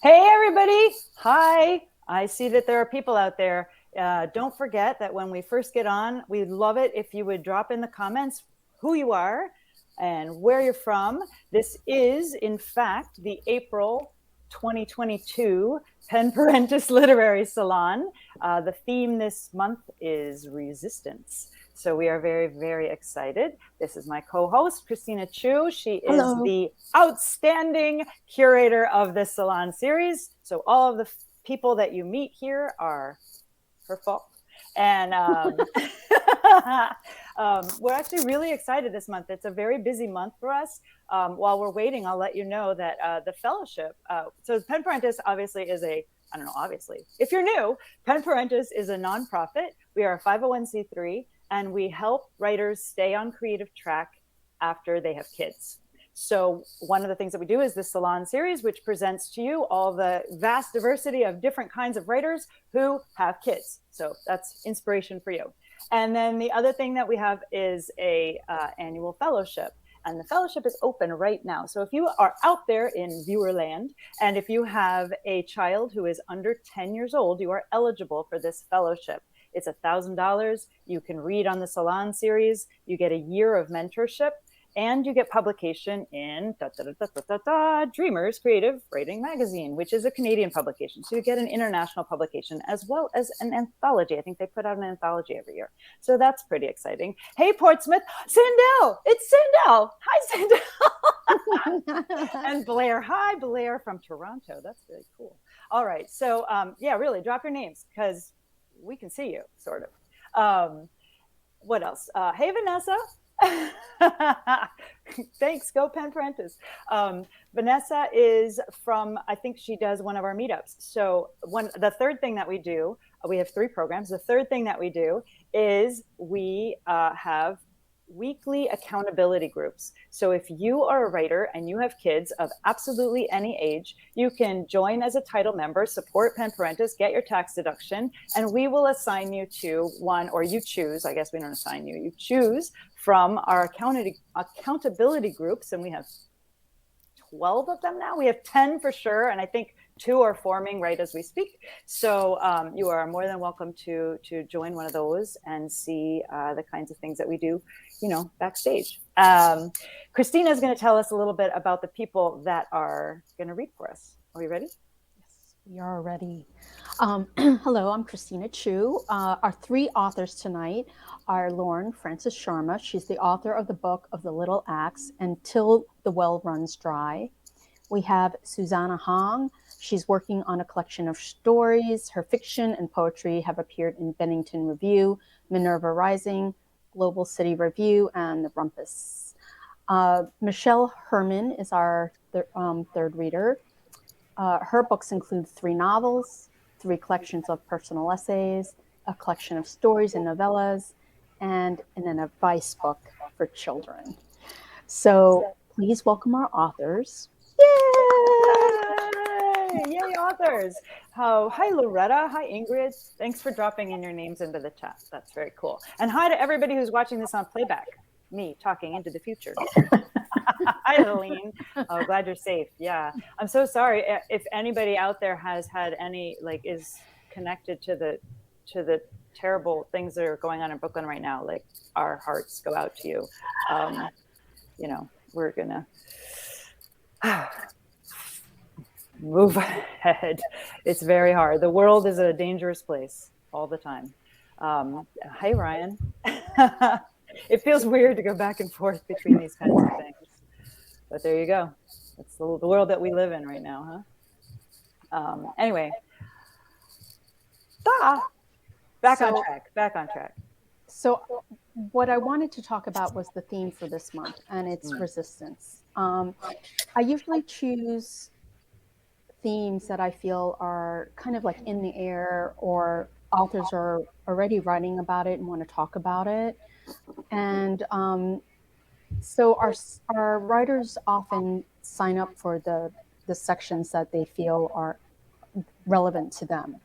Hey, everybody. Hi. I see that there are people out there. Don't forget that when we first get on, we'd love it if you would drop in the comments who you are and where you're from. This is, in fact, the April 2022 Pen Parentis Literary Salon. The theme this month is resistance. So we are very, very excited. This is my co-host, Christina Chiu. She is Hello. the outstanding curator of this salon series. So all of the people that you meet here are her fault. And we're actually really excited this month. It's a very busy month for us. While we're waiting, I'll let you know that the fellowship, so Pen Parentis obviously is obviously, if you're new, Pen Parentis is a nonprofit. We are a 501c3, and we help writers stay on creative track after they have kids. So one of the things that we do is the Salon series, which presents to you all the vast diversity of different kinds of writers who have kids. So that's inspiration for you. And then the other thing that we have is a annual fellowship. And the fellowship is open right now. So if you are out there in viewerland, and if you have a child who is under 10 years old, you are eligible for this fellowship. It's $1,000. You can read on the Salon series. You get a year of mentorship, and you get publication in Dreamers Creative Writing Magazine, which is a Canadian publication. So you get an international publication as well as an anthology. I think they put out an anthology every year. So that's pretty exciting. Hey, Portsmouth, Sandell, it's Sandell. Hi, Sandell. And Blair. Hi, Blair from Toronto. That's very cool. All right. So yeah, really drop your names because we can see you, sort of. What else? Hey, Vanessa. Thanks. Go Pen Parentis. Vanessa is from, I think she does one of our meetups. So the third thing that we do, we have 3 programs. The third thing that we do is we have weekly accountability groups. So if you are a writer and you have kids of absolutely any age, you can join as a title member, support Pen Parentis, get your tax deduction, and we will assign you to one, or you choose, I guess we don't assign you, you choose from our accountability groups, and we have 12 of them now. We have 10 for sure, and I think 2 are forming right as we speak. So you are more than welcome to join one of those and see the kinds of things that we do, backstage. Christina is going to tell us a little bit about the people that are going to read for us. Are we ready? Yes, we are ready. Hello, I'm Christina Chiu. Our 3 authors tonight are Lauren Francis-Sharma. She's the author of the book of the Little Axe, Until the Well Runs Dry. We have Susanna Horng. She's working on a collection of stories. Her fiction and poetry have appeared in Bennington Review, Minerva Rising, Global City Review, and the Rumpus. Michelle Herman is our third reader. Her books include 3 novels, 3 collections of personal essays, a collection of stories and novellas, and an advice book for children. So please welcome our authors. Yay! Yay, authors. Hi, Loretta. Hi, Ingrid. Thanks for dropping in your names into the chat. That's very cool. And hi to everybody who's watching this on playback. Me talking into the future. Hi, Helene. Oh, glad you're safe. Yeah. I'm so sorry if anybody out there has had any, is connected to the terrible things that are going on in Brooklyn right now. Our hearts go out to you. We're going to move ahead. It's very hard. The world is a dangerous place all the time. Hi, Ryan. It feels weird to go back and forth between these kinds of things. But there you go. It's the world that we live in right now, huh? Anyway. Back on track. So what I wanted to talk about was the theme for this month, and it's resistance. I usually choose themes that I feel are kind of in the air, or authors are already writing about it and want to talk about it. And so our writers often sign up for the sections that they feel are relevant to them.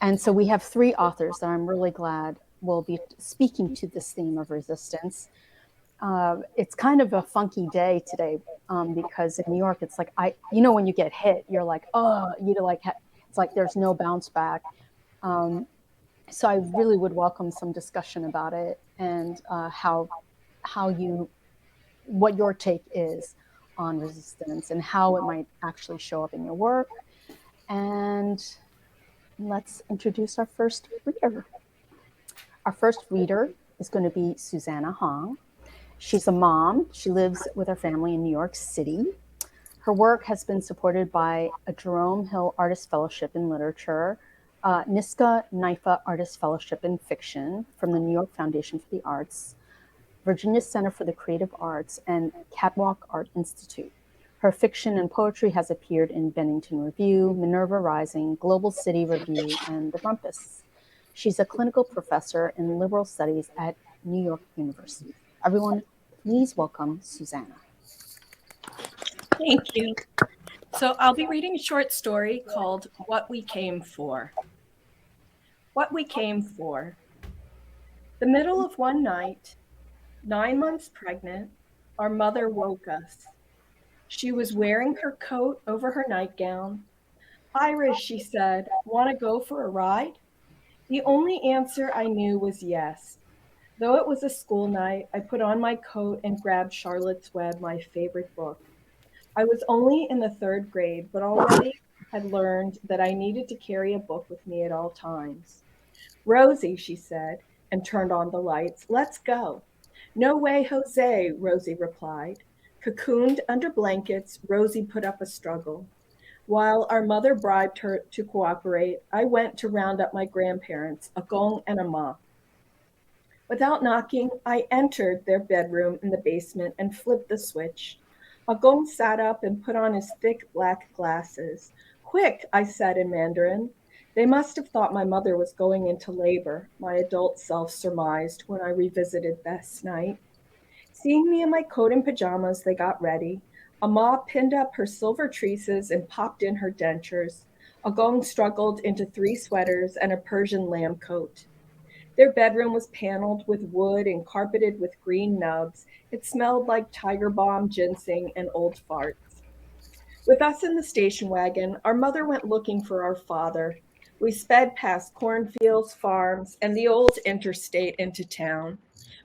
And so we have 3 authors that I'm really glad will be speaking to this theme of resistance. It's kind of a funky day today because in New York, it's like when you get hit, you're like, oh, it's like there's no bounce back. So I really would welcome some discussion about it and what your take is on resistance and how it might actually show up in your work. And let's introduce our first reader. Our first reader is going to be Susanna Horng. She's a mom. She lives with her family in New York City. Her work has been supported by a Jerome Hill Artist Fellowship in Literature, Niska Naifa Artist Fellowship in Fiction from the New York Foundation for the Arts, Virginia Center for the Creative Arts, and Catwalk Art Institute. Her fiction and poetry has appeared in Bennington Review, Minerva Rising, Global City Review, and The Rumpus. She's a clinical professor in liberal studies at New York University. Everyone, please welcome Susanna. Thank you. So I'll be reading a short story called What We Came For. What We Came For. The middle of one night, 9 months pregnant, our mother woke us. She was wearing her coat over her nightgown. Iris, she said, want to go for a ride? The only answer I knew was yes. Though it was a school night, I put on my coat and grabbed Charlotte's Web, my favorite book. I was only in the 3rd grade, but already had learned that I needed to carry a book with me at all times. Rosie, she said, and turned on the lights. Let's go. No way, Jose, Rosie replied. Cocooned under blankets, Rosie put up a struggle. While our mother bribed her to cooperate, I went to round up my grandparents, a gong and a ma. Without knocking, I entered their bedroom in the basement and flipped the switch. Agong sat up and put on his thick black glasses. Quick, I said in Mandarin. They must have thought my mother was going into labor, my adult self surmised when I revisited Beth's night. Seeing me in my coat and pajamas, they got ready. Amma pinned up her silver tresses and popped in her dentures. Agong struggled into 3 sweaters and a Persian lamb coat. Their bedroom was paneled with wood and carpeted with green nubs. It smelled like Tiger Balm, ginseng, and old farts. With us in the station wagon, our mother went looking for our father. We sped past cornfields, farms, and the old interstate into town.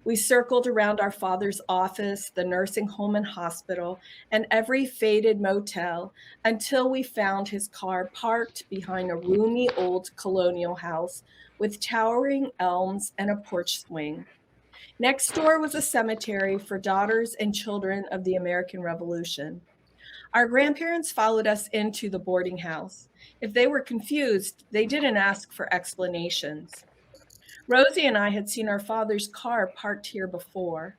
We circled around our father's office, the nursing home and hospital, and every faded motel until we found his car parked behind a roomy old colonial house with towering elms and a porch swing. Next door was a cemetery for daughters and children of the American Revolution. Our grandparents followed us into the boarding house. If they were confused, they didn't ask for explanations. Rosie and I had seen our father's car parked here before.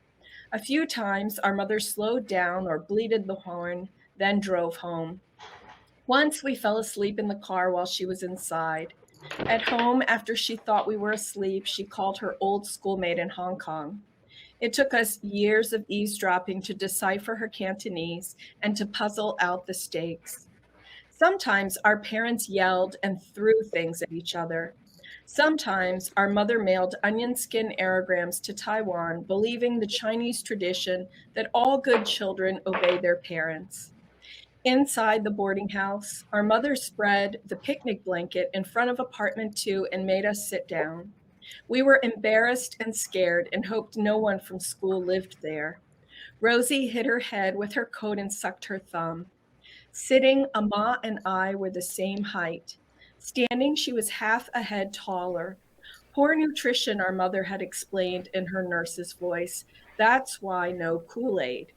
A few times, our mother slowed down or bleated the horn, then drove home. Once we fell asleep in the car while she was inside. At home, after she thought we were asleep, she called her old schoolmate in Hong Kong. It took us years of eavesdropping to decipher her Cantonese and to puzzle out the stakes. Sometimes our parents yelled and threw things at each other. Sometimes our mother mailed onion skin aerograms to Taiwan, believing the Chinese tradition that all good children obey their parents. Inside the boarding house, our mother spread the picnic blanket in front of apartment 2 and made us sit down. We were embarrassed and scared and hoped no one from school lived there. Rosie hid her head with her coat and sucked her thumb. Sitting, Amma and I were the same height. Standing, she was half a head taller. Poor nutrition, our mother had explained in her nurse's voice. That's why no Kool-Aid.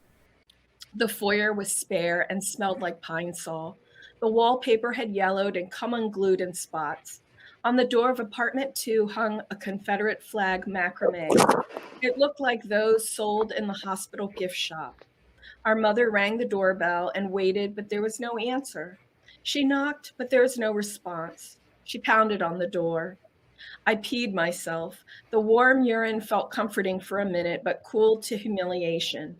The foyer was spare and smelled like pine sol. The wallpaper had yellowed and come unglued in spots. On the door of apartment 2 hung a Confederate flag macrame. It looked like those sold in the hospital gift shop. Our mother rang the doorbell and waited, but there was no answer. She knocked, but there was no response. She pounded on the door. I peed myself. The warm urine felt comforting for a minute, but cooled to humiliation.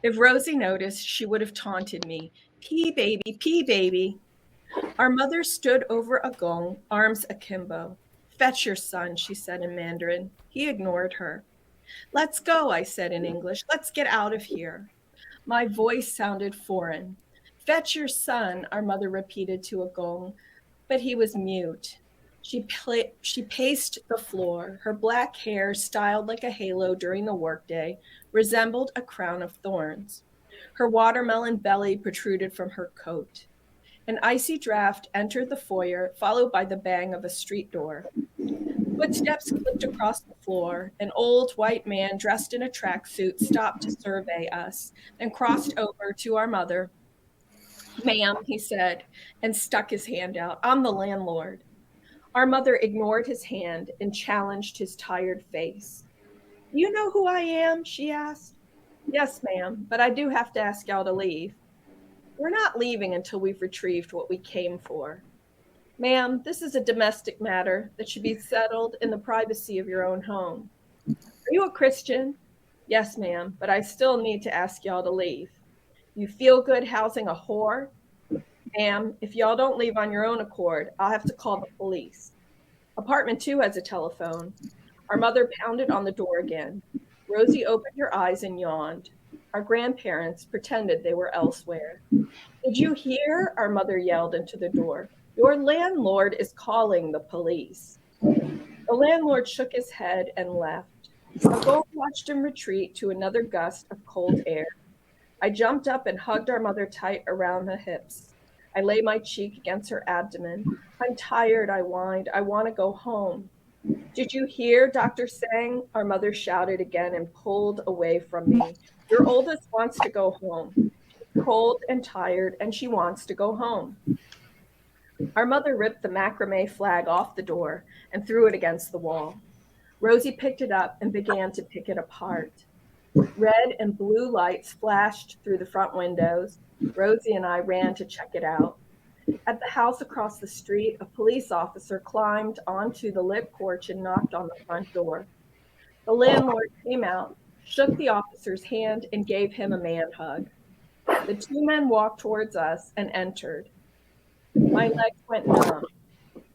If Rosie noticed, she would have taunted me. Pee, baby, pee, baby. Our mother stood over a gong, arms akimbo. Fetch your son, she said in Mandarin. He ignored her. "Let's go," I said in English. "Let's get out of here." My voice sounded foreign. "Fetch your son," our mother repeated to a gong, but he was mute. She paced the floor. Her black hair, styled like a halo during the workday, resembled a crown of thorns. Her watermelon belly protruded from her coat. An icy draft entered the foyer, followed by the bang of a street door. Footsteps clicked across the floor. An old white man dressed in a tracksuit stopped to survey us and crossed over to our mother. "Ma'am," he said, and stuck his hand out. "I'm the landlord." Our mother ignored his hand and challenged his tired face. "You know who I am?" she asked. "Yes, ma'am, but I do have to ask y'all to leave." "We're not leaving until we've retrieved what we came for." "Ma'am, this is a domestic matter that should be settled in the privacy of your own home." "Are you a Christian?" "Yes, ma'am, but I still need to ask y'all to leave." "You feel good housing a whore?" "Ma'am, if y'all don't leave on your own accord, I'll have to call the police." "Apartment 2 has a telephone." Our mother pounded on the door again. Rosie opened her eyes and yawned. Our grandparents pretended they were elsewhere. "Did you hear?" our mother yelled into the door. "Your landlord is calling the police." The landlord shook his head and left. Agon watched him retreat to another gust of cold air. I jumped up and hugged our mother tight around the hips. I lay my cheek against her abdomen. "I'm tired," I whined. "I want to go home." "Did you hear Dr. Sang?" our mother shouted again and pulled away from me. "Your oldest wants to go home. She's cold and tired, and she wants to go home." Our mother ripped the macrame flag off the door and threw it against the wall. Rosie picked it up and began to pick it apart. Red and blue lights flashed through the front windows. Rosie and I ran to check it out. At the house across the street, a police officer climbed onto the lit porch and knocked on the front door. The landlord came out, shook the officer's hand, and gave him a man hug. The two men walked towards us and entered. My legs went numb.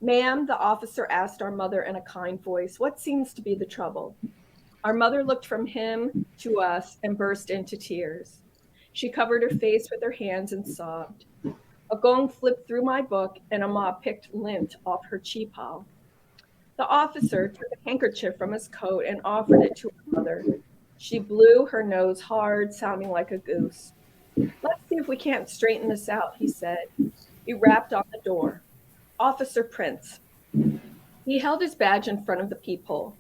"Ma'am," the officer asked our mother in a kind voice, "what seems to be the trouble?" Our mother looked from him to us and burst into tears. She covered her face with her hands and sobbed. A gong flipped through my book and Amma picked lint off her cheepal. The officer took a handkerchief from his coat and offered it to her mother. She blew her nose hard, sounding like a goose. "Let's see if we can't straighten this out," he said. He rapped on the door. "Officer Prince." He held his badge in front of the peephole.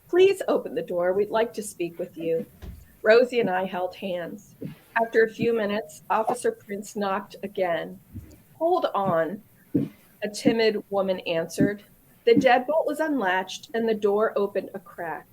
"Please open the door. We'd like to speak with you." Rosie and I held hands. After a few minutes, Officer Prince knocked again. "Hold on," a timid woman answered. The deadbolt was unlatched and the door opened a crack.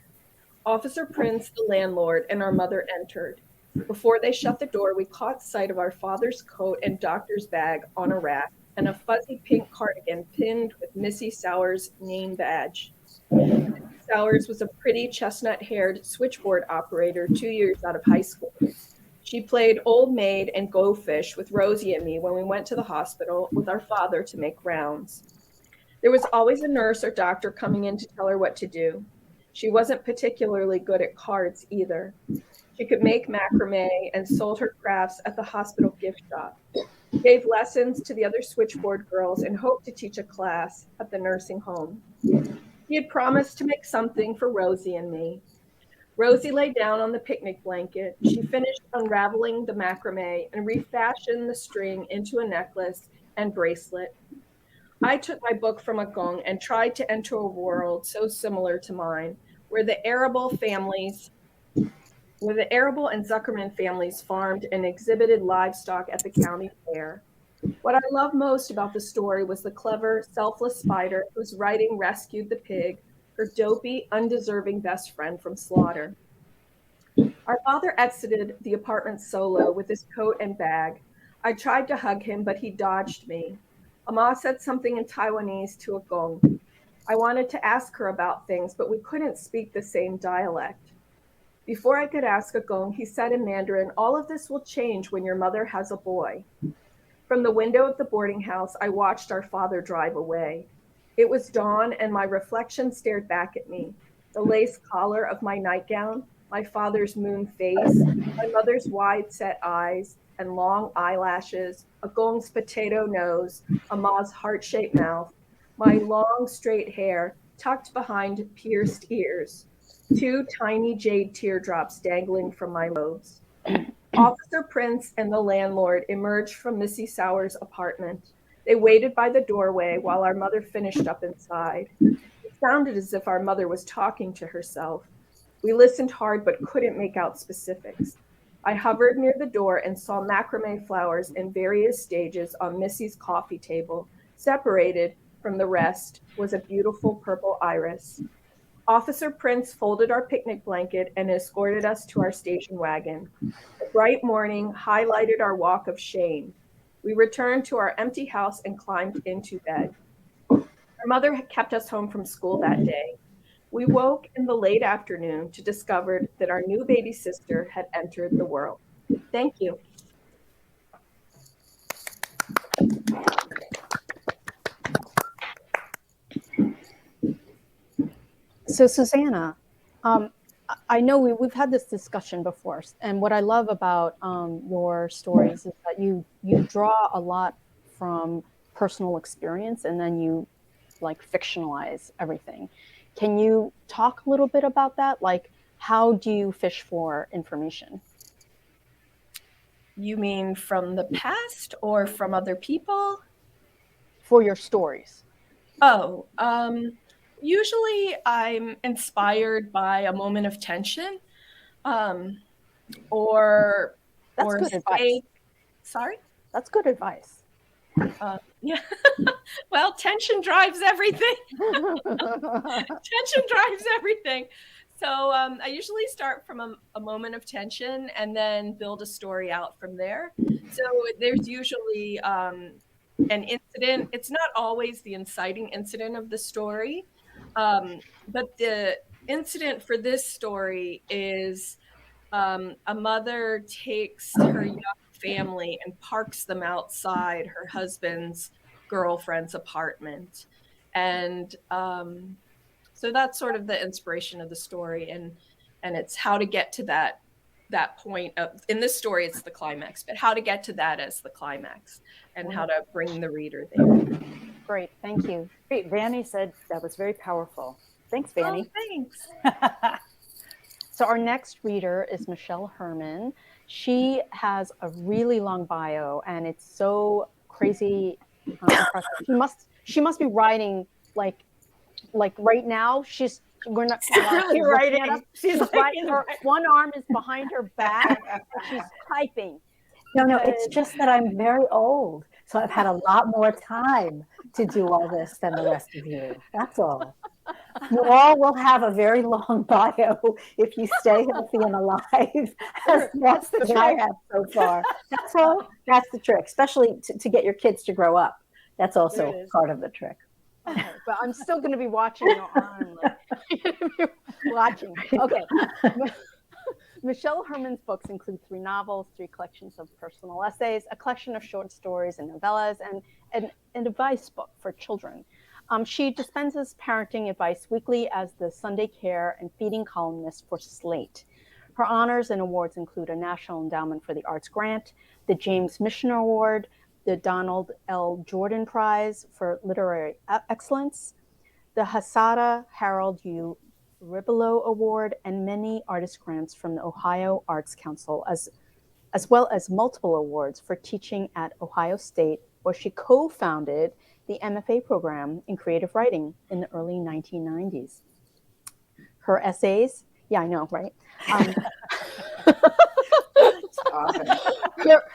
Officer Prince, the landlord, and our mother entered. Before they shut the door, we caught sight of our father's coat and doctor's bag on a rack and a fuzzy pink cardigan pinned with Missy Sowers' name badge. Missy Sowers was a pretty chestnut-haired switchboard operator 2 years out of high school. She played old maid and go fish with Rosie and me when we went to the hospital with our father to make rounds. There was always a nurse or doctor coming in to tell her what to do. She wasn't particularly good at cards either. She could make macrame and sold her crafts at the hospital gift shop. She gave lessons to the other switchboard girls and hoped to teach a class at the nursing home. She had promised to make something for Rosie and me. Rosie lay down on the picnic blanket. She finished unraveling the macrame and refashioned the string into a necklace and bracelet. I took my book from a gong and tried to enter a world so similar to mine, where the Arable and Zuckerman families farmed and exhibited livestock at the county fair. What I loved most about the story was the clever, selfless spider whose writing rescued the pig, her dopey, undeserving best friend from slaughter. Our father exited the apartment solo with his coat and bag. I tried to hug him, but he dodged me. Amma said something in Taiwanese to a gong. I wanted to ask her about things, but we couldn't speak the same dialect. Before I could ask a gong, he said in Mandarin, "All of this will change when your mother has a boy." From the window of the boarding house, I watched our father drive away. It was dawn, and my reflection stared back at me. the lace collar of my nightgown, my father's moon face, my mother's wide-set eyes and long eyelashes, a gong's potato nose, a ma's heart-shaped mouth, my long straight hair tucked behind pierced ears, two tiny jade teardrops dangling from my lobes. Officer Prince and the landlord emerged from Missy Sauer's apartment. They waited by the doorway while our mother finished up inside. It sounded as if our mother was talking to herself. We listened hard but couldn't make out specifics. I hovered near the door and saw macrame flowers in various stages on Missy's coffee table. Separated from the rest was a beautiful purple iris. Officer Prince folded our picnic blanket and escorted us to our station wagon. The bright morning highlighted our walk of shame. We returned to our empty house and climbed into bed. Our mother had kept us home from school that day. We woke in the late afternoon to discover that our new baby sister had entered the world. Thank you. So, Susanna, I know we've had this discussion before, and what I love about your stories is that you draw a lot from personal experience, and then you like fictionalize everything. Can you talk a little bit about that? Like, how do you fish for information? You mean from the past or from other people? For your stories. Oh, usually I'm inspired by a moment of tension, or That's good advice. Sorry? That's good advice. Yeah. Well, tension drives everything. Tension drives everything. So I usually start from a moment of tension and then build a story out from there. So there's usually an incident. It's not always the inciting incident of the story, but the incident for this story is a mother takes her young family and parks them outside her husband's girlfriend's apartment. And so that's sort of the inspiration of the story, and it's how to get to that point of, in this story it's the climax, but how to get to that as the climax and how to bring the reader there. Great, thank you. Great. Vanny said that was very powerful. Thanks, Vanny. Oh, thanks. So our next reader is Michelle Herman. She has a really long bio, and it's so crazy impressive. She must be writing like right now. We're not. She's writing. She's writing. One arm is behind her back, and she's typing. No, it's just that I'm very old, so I've had a lot more time to do all this than the rest of you. That's all. You all will have a very long bio if you stay healthy and alive, as that's the trick I have so far. That's all. That's the trick, especially to get your kids to grow up. That's also part of the trick. Okay, but I'm still going to be watching your arm. Watching. Okay. Michelle Herman's books include 3 novels, 3 collections of personal essays, a collection of short stories and novellas, and an advice book for children. She dispenses parenting advice weekly as the Sunday care and feeding columnist for Slate. Her honors and awards include a National Endowment for the Arts grant, the James Michener Award, the Donald L. Jordan Prize for Literary Excellence, the Hasada Harold U. Ribelow Award, and many artist grants from the Ohio Arts Council, as well as multiple awards for teaching at Ohio State, where she co-founded the MFA program in creative writing in the early 1990s. Her essays, yeah, I know, right? Awesome.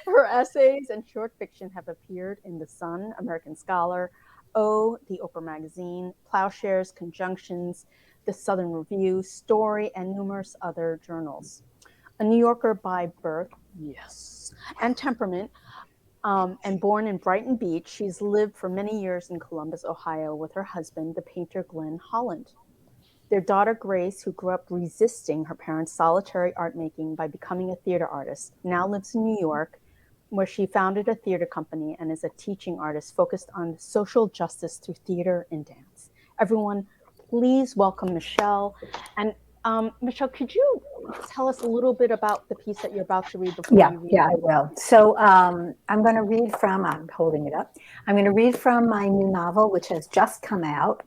Her essays and short fiction have appeared in The Sun, American Scholar, O, the Oprah Magazine, Plowshares, Conjunctions, the Southern Review, Story, and numerous other journals. A New Yorker by birth, yes, and temperament, and born in Brighton Beach, she's lived for many years in Columbus, Ohio, with her husband, the painter Glenn Holland. Their daughter, Grace, who grew up resisting her parents' solitary art making by becoming a theater artist, now lives in New York, where she founded a theater company and is a teaching artist focused on social justice through theater and dance. Everyone, please welcome Michelle. And Michelle, could you tell us a little bit about the piece that you're about to read before you read Yeah, it? I will. So I'm going to read from, I'm holding it up. I'm going to read from my new novel, which has just come out.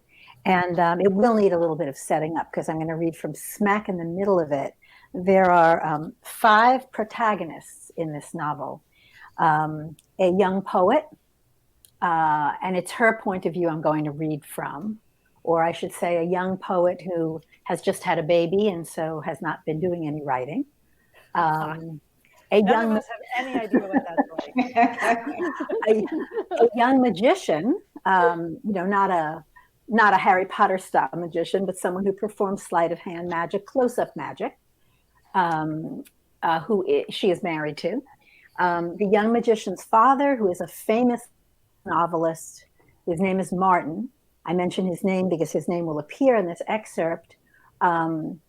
And it will need a little bit of setting up because I'm going to read from smack in the middle of it. There are 5 protagonists in this novel. A young poet, and it's her point of view I'm going to read from. Or I should say a young poet who has just had a baby and so has not been doing any writing. None of us have any idea what that's like. a young magician, not a Harry Potter style magician, but someone who performs sleight of hand magic, close-up magic, she is married to. The young magician's father, who is a famous novelist, his name is Martin. I mention his name because his name will appear in this excerpt. Caroline,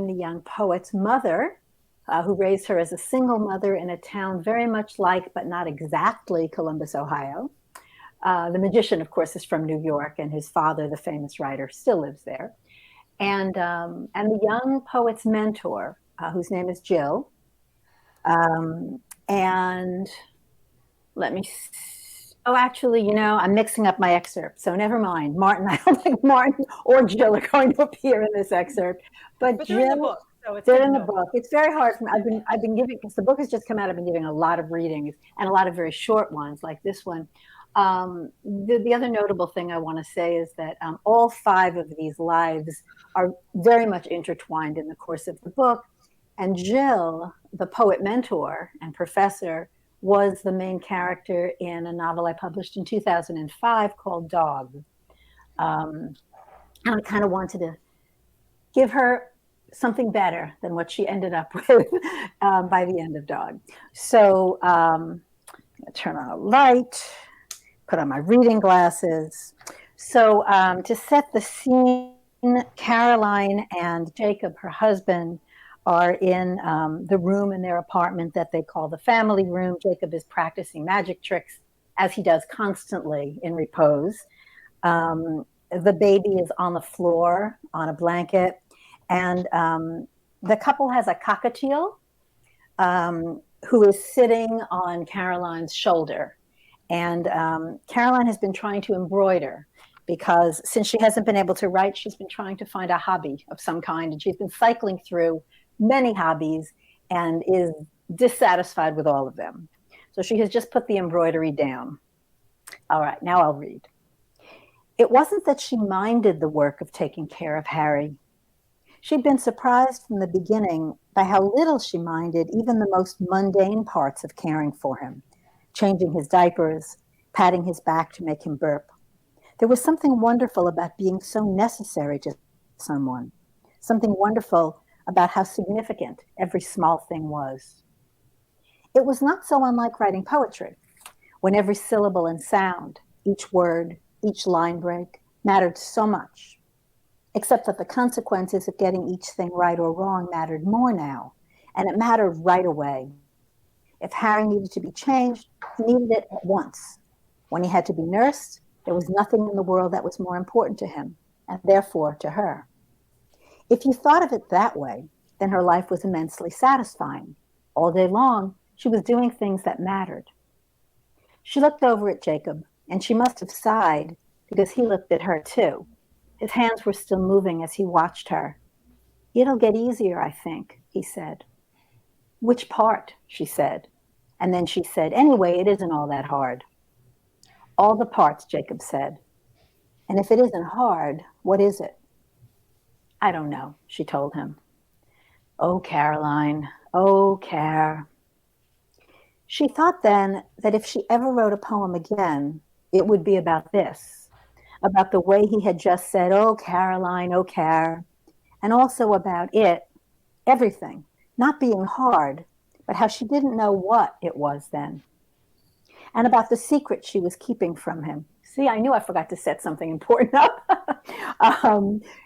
the young poet's mother, who raised her as a single mother in a town very much like, but not exactly, Columbus, Ohio. The magician, of course, is from New York, and his father, the famous writer, still lives there. And the young poet's mentor, whose name is Jill. And let me actually, I'm mixing up my excerpt, so never mind. Martin, I don't think Martin or Jill are going to appear in this excerpt, but Jill, they're in the book. So they're in the book. It's very hard for me. I've been giving, because the book has just come out, I've been giving a lot of readings and a lot of very short ones like this one. The other notable thing I want to say is that all 5 of these lives are very much intertwined in the course of the book. And Jill, the poet mentor and professor, was the main character in a novel I published in 2005 called Dog. And I kind of wanted to give her something better than what she ended up with by the end of Dog. So I'm going to turn on a light, put on my reading glasses. So to set the scene, Caroline and Jacob, her husband, are in the room in their apartment that they call the family room. Jacob is practicing magic tricks, as he does constantly in repose. The baby is on the floor on a blanket, and the couple has a cockatiel who is sitting on Caroline's shoulder. And Caroline has been trying to embroider, because since she hasn't been able to write, she's been trying to find a hobby of some kind, and she's been cycling through many hobbies and is dissatisfied with all of them. So she has just put the embroidery down. All right, now I'll read. It wasn't that she minded the work of taking care of Harry. She'd been surprised from the beginning by how little she minded even the most mundane parts of caring for him, changing his diapers, patting his back to make him burp. There was something wonderful about being so necessary to someone, something wonderful about how significant every small thing was. It was not so unlike writing poetry, when every syllable and sound, each word, each line break, mattered so much, except that the consequences of getting each thing right or wrong mattered more now, and it mattered right away. If Harry needed to be changed, he needed it at once. When he had to be nursed, there was nothing in the world that was more important to him, and therefore to her. If you thought of it that way, then her life was immensely satisfying. All day long, she was doing things that mattered. She looked over at Jacob, and she must have sighed, because he looked at her too. His hands were still moving as he watched her. It'll get easier, I think, he said. Which part? She said. And then she said, anyway, it isn't all that hard. All the parts, Jacob said. And if it isn't hard, what is it? I don't know, she told him. Oh, Caroline, oh, Care. She thought then that if she ever wrote a poem again, it would be about this, about the way he had just said, oh, Caroline, oh, Care, and also about it, everything, not being hard, but how she didn't know what it was then, and about the secret she was keeping from him. See, I knew I forgot to set something important up.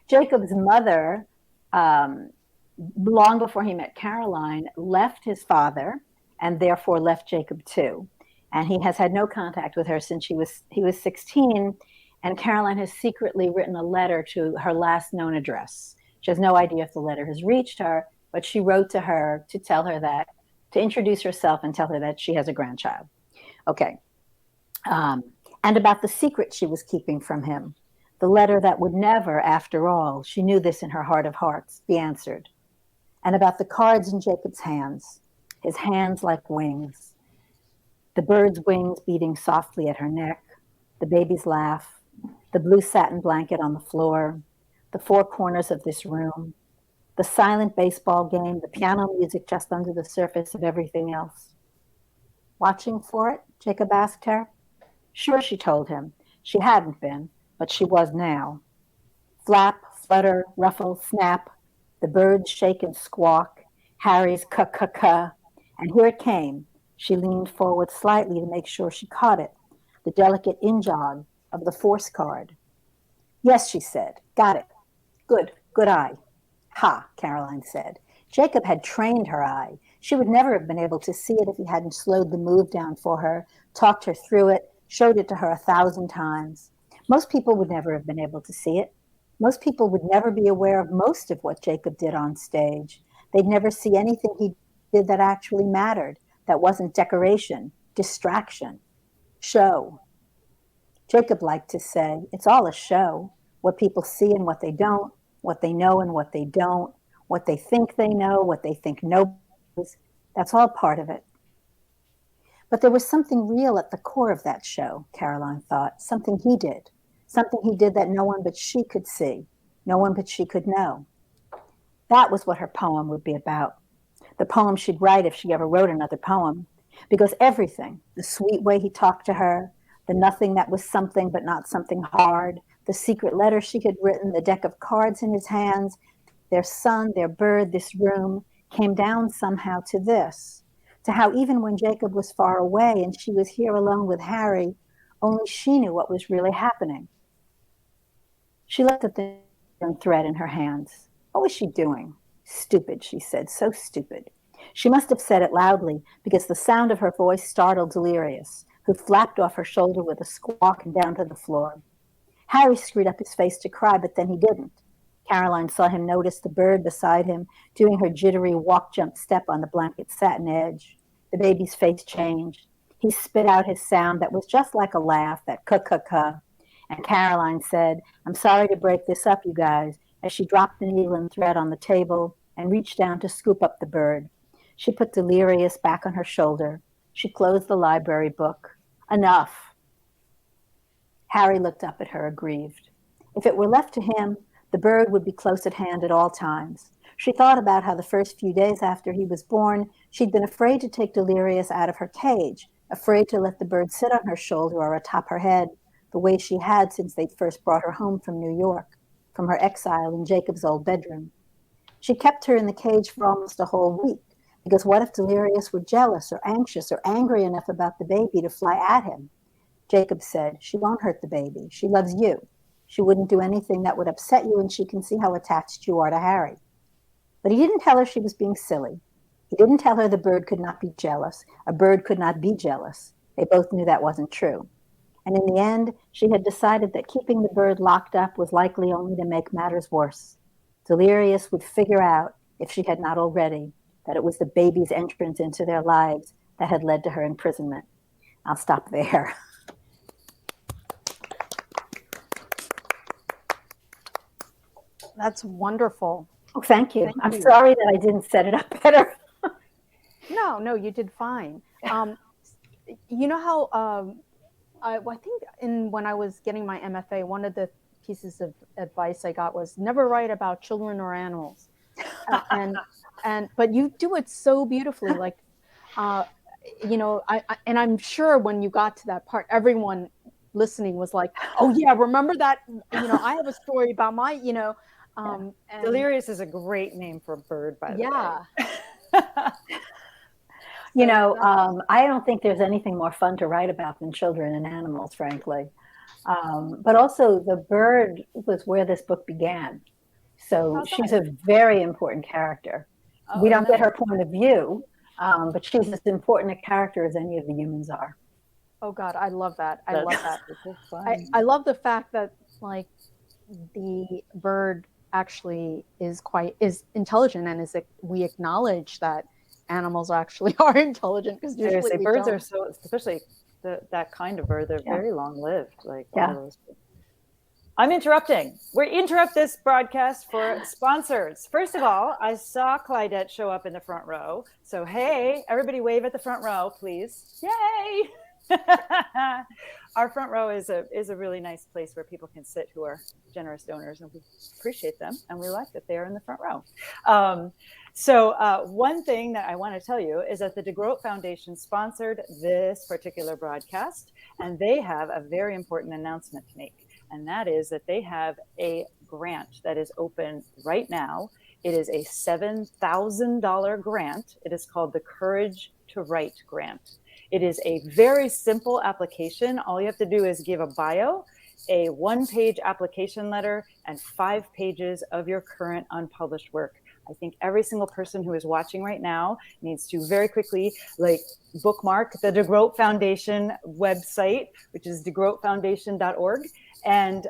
Jacob's mother, long before he met Caroline, left his father and therefore left Jacob too. And he has had no contact with her since he was 16. And Caroline has secretly written a letter to her last known address. She has no idea if the letter has reached her, but she wrote to her to tell her that, to introduce herself and tell her that she has a grandchild. Okay. And about the secret she was keeping from him, the letter that would never, after all, she knew this in her heart of hearts, be answered. And about the cards in Jacob's hands, his hands like wings, the bird's wings beating softly at her neck, the baby's laugh, the blue satin blanket on the floor, the four corners of this room, the silent baseball game, the piano music just under the surface of everything else. Watching for it? Jacob asked her. Sure, she told him. She hadn't been, but she was now. Flap, flutter, ruffle, snap, the birds shake and squawk, Harry's ka-ka-ka, and here it came. She leaned forward slightly to make sure she caught it, the delicate in-jog of the force card. Yes, she said. Got it. Good eye. Ha, Caroline said. Jacob had trained her eye. She would never have been able to see it if he hadn't slowed the move down for her, talked her through it, showed it to her 1,000 times. Most people would never have been able to see it. Most people would never be aware of most of what Jacob did on stage. They'd never see anything he did that actually mattered, that wasn't decoration, distraction, show. Jacob liked to say, it's all a show, what people see and what they don't, what they know and what they don't, what they know, what they think nobody knows. That's all part of it. But there was something real at the core of that show, Caroline thought, something he did that no one but she could see, no one but she could know. That was what her poem would be about, the poem she'd write if she ever wrote another poem, because everything, the sweet way he talked to her, the nothing that was something but not something hard, the secret letter she had written, the deck of cards in his hands, their son, their bird, this room, came down somehow to this, to how even when Jacob was far away and she was here alone with Harry, only she knew what was really happening. She looked at the thread in her hands. What was she doing? Stupid, she said, so stupid. She must have said it loudly because the sound of her voice startled Delirious, who flapped off her shoulder with a squawk and down to the floor. Harry screwed up his face to cry, but then he didn't. Caroline saw him notice the bird beside him doing her jittery walk-jump step on the blanket satin edge. The baby's face changed. He spit out his sound that was just like a laugh, that ka-ka-ka. And Caroline said, I'm sorry to break this up, you guys, as she dropped the needle and thread on the table and reached down to scoop up the bird. She put Delirious back on her shoulder. She closed the library book. Enough. Harry looked up at her, aggrieved. If it were left to him, the bird would be close at hand at all times. She thought about how the first few days after he was born, she'd been afraid to take Delirious out of her cage, afraid to let the bird sit on her shoulder or atop her head, the way she had since they'd first brought her home from New York, from her exile in Jacob's old bedroom. She kept her in the cage for almost a whole week, because what if Delirious were jealous or anxious or angry enough about the baby to fly at him? Jacob said, she won't hurt the baby. She loves you. She wouldn't do anything that would upset you, and she can see how attached you are to Harry. But he didn't tell her she was being silly. He didn't tell her the bird could not be jealous. A bird could not be jealous. They both knew that wasn't true. And in the end, she had decided that keeping the bird locked up was likely only to make matters worse. Delirious would figure out, if she had not already, that it was the baby's entrance into their lives that had led to her imprisonment. I'll stop there. That's wonderful. Oh, thank you. Thank I'm you. sorry that I didn't set it up better. No, you did fine. You know how I think when I was getting my MFA, one of the pieces of advice I got was never write about children or animals. But you do it so beautifully. Like, you know, and I'm sure when you got to that part, everyone listening was like, "Oh yeah, remember that? You know, I have a story about my, you know." And Delirious is a great name for a bird, by the way. You know, I don't think there's anything more fun to write about than children and animals, frankly. But also the bird was where this book began. So she's a very important character. We don't get her point of view, but she's as important a character as any of the humans are. Oh God, I love that. I love that. Super fun. I love the fact that like the bird actually is intelligent, and we acknowledge that animals actually are intelligent, because usually Seriously, we birds don't. are so, especially that kind of bird, they're very long lived. Like all those. I'm interrupting. We interrupt this broadcast for sponsors. First of all, I saw Clydette show up in the front row. So, hey, everybody wave at the front row, please. Yay! Our front row is a really nice place where people can sit who are generous donors, and we appreciate them, and we like that they are in the front row. So one thing that I want to tell you is that the DeGroat Foundation sponsored this particular broadcast, and they have a very important announcement to make. And that is that they have a grant that is open right now. It is a $7,000 grant. It is called the Courage to Write grant. It is a very simple application. All you have to do is give a bio, a one-page application letter, and 5 pages of your current unpublished work. I think every single person who is watching right now needs to very quickly bookmark the DeGroat Foundation website, which is degroatfoundation.org. And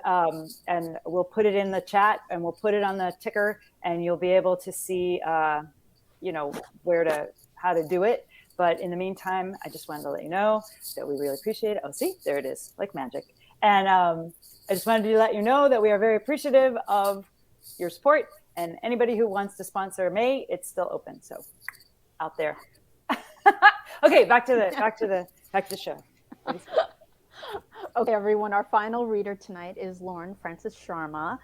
we'll put it in the chat, and we'll put it on the ticker, and you'll be able to see, how to do it. But in the meantime, I just wanted to let you know that we really appreciate it. Oh, see, there it is, like magic. And I just wanted to let you know that we are very appreciative of your support, and anybody who wants to sponsor May, it's still open. So out there. Okay, back to the show. Okay, everyone, our final reader tonight is Lauren Francis-Sharma.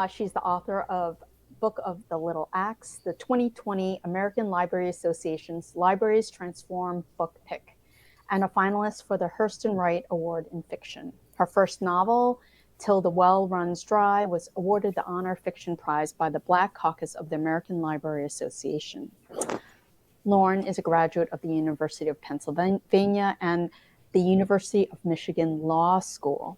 She's the author of Book of the Little Axe, the 2020 American Library Association's Libraries Transform Book Pick, and a finalist for the Hurston Wright Award in Fiction. Her first novel, Till the Well Runs Dry, was awarded the Honor Fiction Prize by the Black Caucus of the American Library Association. Lauren is a graduate of the University of Pennsylvania and the University of Michigan Law School.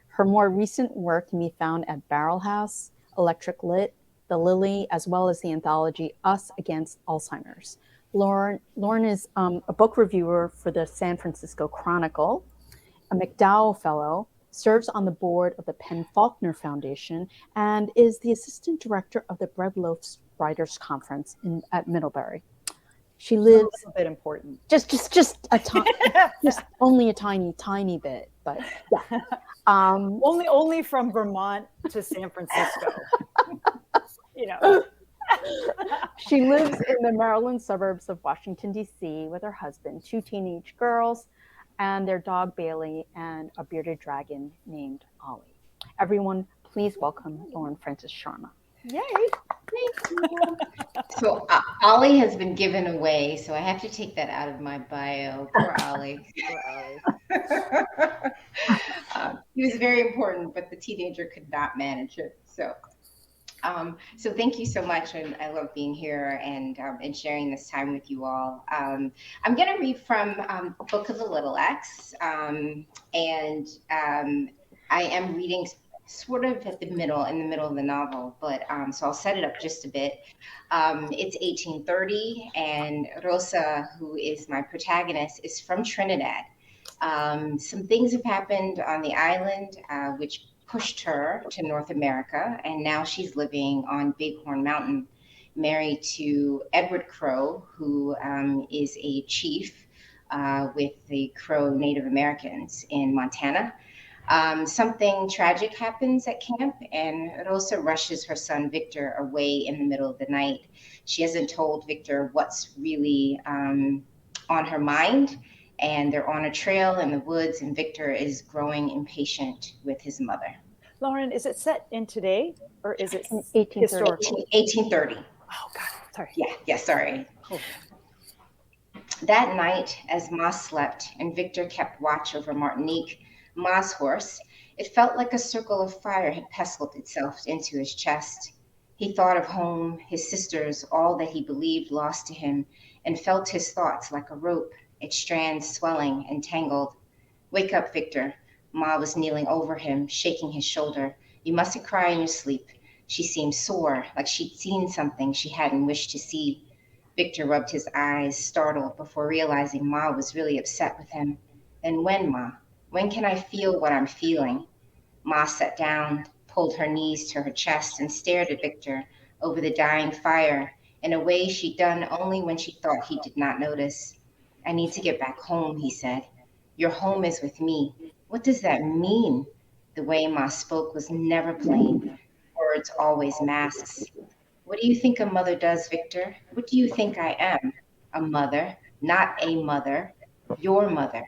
Her more recent work can be found at Barrel House, Electric Lit, The Lily, as well as the anthology Us Against Alzheimer's. Lauren is a book reviewer for the San Francisco Chronicle, a McDowell Fellow, serves on the board of the Penn Faulkner Foundation, and is the assistant director of the Bread Loaves Writers Conference at Middlebury. She lives a bit important. Just a just only a tiny bit, but yeah. Only from Vermont to San Francisco. She lives in the Maryland suburbs of Washington, D.C. with her husband, 2 teenage girls, and their dog Bailey, and a bearded dragon named Ollie. Everyone, please welcome Lauren Francis-Sharma. Yay! Thank you. So Ollie has been given away, so I have to take that out of my bio. Poor Ollie. He was very important, but the teenager could not manage it. So thank you so much, and I love being here and sharing this time with you all. I'm going to read from Book of the Little Axe, and I am reading sort of in the middle of the novel, but so I'll set it up just a bit. It's 1830, and Rosa, who is my protagonist, is from Trinidad. Some things have happened on the island, which pushed her to North America, and now she's living on Bighorn Mountain, married to Edward Crow, who is a chief with the Crow Native Americans in Montana. Something tragic happens at camp, and Rosa rushes her son Victor away in the middle of the night. She hasn't told Victor what's really on her mind, and they're on a trail in the woods, and Victor is growing impatient with his mother. Lauren, is it set in today, or is it 1830? Oh, God, sorry. Yeah, sorry. Cool. That night, as Ma slept and Victor kept watch over Martinique, Ma's horse, it felt like a circle of fire had pestled itself into his chest. He thought of home, his sisters, all that he believed lost to him, and felt his thoughts like a rope, its strands swelling and tangled. Wake up, Victor. Ma was kneeling over him, shaking his shoulder. You mustn't cry in your sleep. She seemed sore, like she'd seen something she hadn't wished to see. Victor rubbed his eyes, startled, before realizing Ma was really upset with him. And when, Ma? When can I feel what I'm feeling? Ma sat down, pulled her knees to her chest, and stared at Victor over the dying fire in a way she'd done only when she thought he did not notice. I need to get back home, he said. Your home is with me. What does that mean? The way Ma spoke was never plain. Words always masks. What do you think a mother does, Victor? What do you think I am? A mother, not a mother, your mother.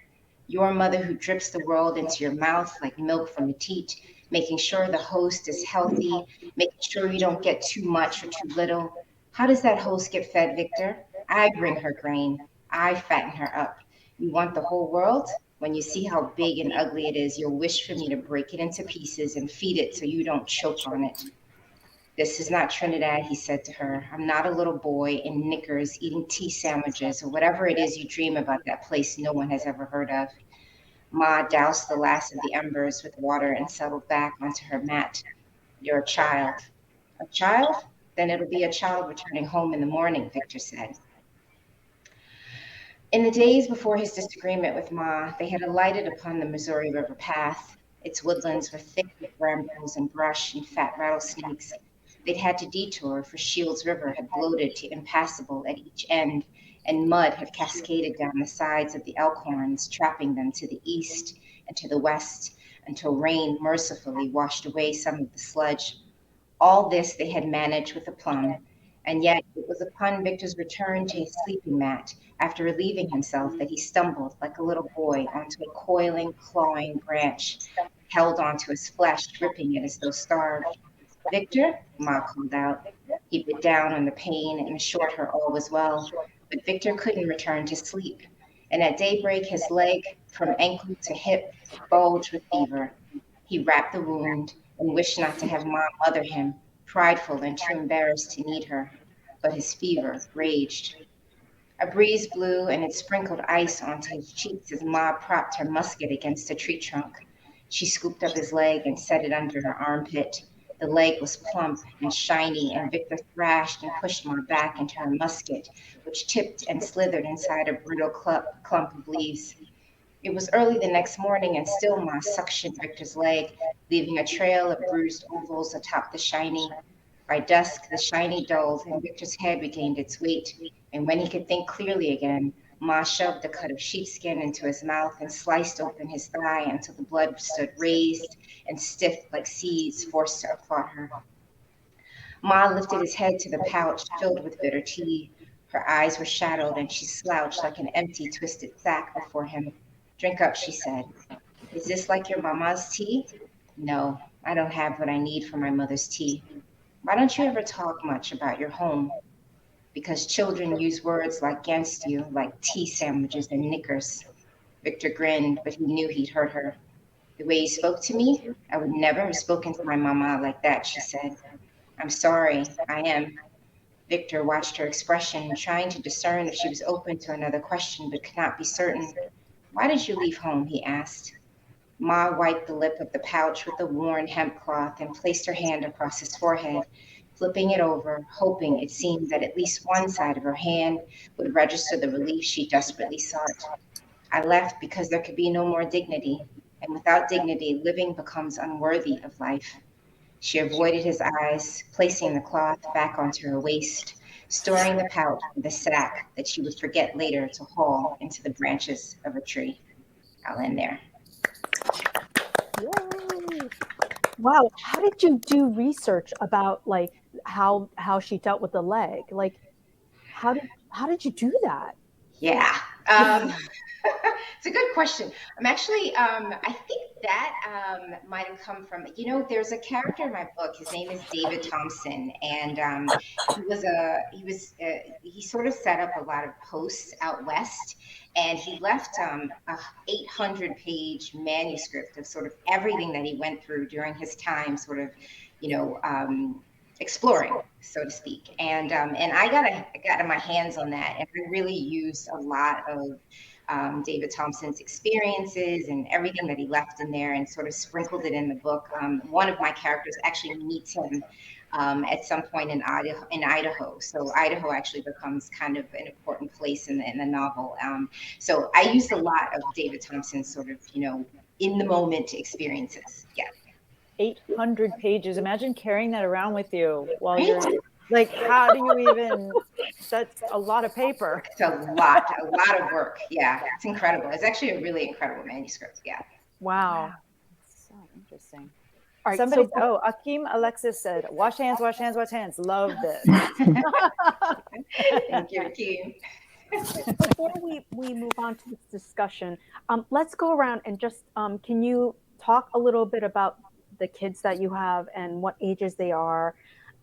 Your mother who drips the world into your mouth like milk from a teat, making sure the host is healthy, making sure you don't get too much or too little. How does that host get fed, Victor? I bring her grain. I fatten her up. You want the whole world? When you see how big and ugly it is, you'll wish for me to break it into pieces and feed it so you don't choke on it. This is not Trinidad, he said to her. I'm not a little boy in knickers eating tea sandwiches or whatever it is you dream about that place no one has ever heard of. Ma doused the last of the embers with water and settled back onto her mat. You're a child. A child? Then it'll be a child returning home in the morning, Victor said. In the days before his disagreement with Ma, they had alighted upon the Missouri River path. Its woodlands were thick with brambles and brush and fat rattlesnakes. They'd had to detour, for Shields River had bloated to impassable at each end, and mud had cascaded down the sides of the Elkhorns, trapping them to the east and to the west, until rain mercifully washed away some of the sludge. All this they had managed with aplomb, and yet it was upon Victor's return to his sleeping mat, after relieving himself, that he stumbled like a little boy onto a coiling, clawing branch, held onto his flesh, gripping it as though starved. Victor, Ma called out. He bit down on the pain and assured her all was well, but Victor couldn't return to sleep, and at daybreak his leg, from ankle to hip, bulged with fever. He wrapped the wound and wished not to have Ma mother him, prideful and too embarrassed to need her. But his fever raged. A breeze blew and it sprinkled ice onto his cheeks as Ma propped her musket against a tree trunk. She scooped up his leg and set it under her armpit. The leg was plump and shiny, and Victor thrashed and pushed Ma back into her musket, which tipped and slithered inside a brittle clump of leaves. It was early the next morning, and still Ma suctioned Victor's leg, leaving a trail of bruised ovals atop the shiny. By dusk, the shiny dulled, and Victor's head regained its weight. And when he could think clearly again, Ma shoved a cut of sheepskin into his mouth and sliced open his thigh until the blood stood raised and stiff like seeds forced to applaud her. Ma lifted his head to the pouch filled with bitter tea. Her eyes were shadowed, and she slouched like an empty, twisted sack before him. Drink up, she said. Is this like your mama's tea? No, I don't have what I need for my mother's tea. Why don't you ever talk much about your home? Because children use words like against you, like tea sandwiches and knickers. Victor grinned, but he knew he'd hurt her. The way you spoke to me, I would never have spoken to my mama like that, she said. I'm sorry, I am. Victor watched her expression, trying to discern if she was open to another question, but could not be certain. Why did you leave home? He asked. Ma wiped the lip of the pouch with a worn hemp cloth and placed her hand across his forehead, flipping it over, hoping it seemed that at least one side of her hand would register the relief she desperately sought. I left because there could be no more dignity, and without dignity, living becomes unworthy of life. She avoided his eyes, placing the cloth back onto her waist, storing the pouch in the sack that she would forget later to haul into the branches of a tree. I'll end there. Yay. Wow, how did you do research about like how she dealt with the leg? Like how did you do that? Yeah. It's a good question. I'm actually, I think that might have come from, there's a character in my book. His name is David Thompson, and he sort of set up a lot of posts out west, and he left a 800-page manuscript of sort of everything that he went through during his time, sort of, exploring, so to speak. And I got my hands on that, and I really used a lot of David Thompson's experiences and everything that he left in there, and sort of sprinkled it in the book. One of my characters actually meets him at some point in Idaho. So Idaho actually becomes kind of an important place in the novel. So I used a lot of David Thompson's sort of, in the moment experiences. Yeah. 800 pages. Imagine carrying that around with you while you're like, how do you even, that's a lot of paper. It's a lot of work. Yeah, it's incredible. It's actually a really incredible manuscript. Yeah. Wow. So interesting. All right, Somebody, Akeem Alexis said, wash hands, wash hands, wash hands. Love this. Thank you, Akeem. Before we move on to this discussion, let's go around and just, can you talk a little bit about the kids that you have and what ages they are,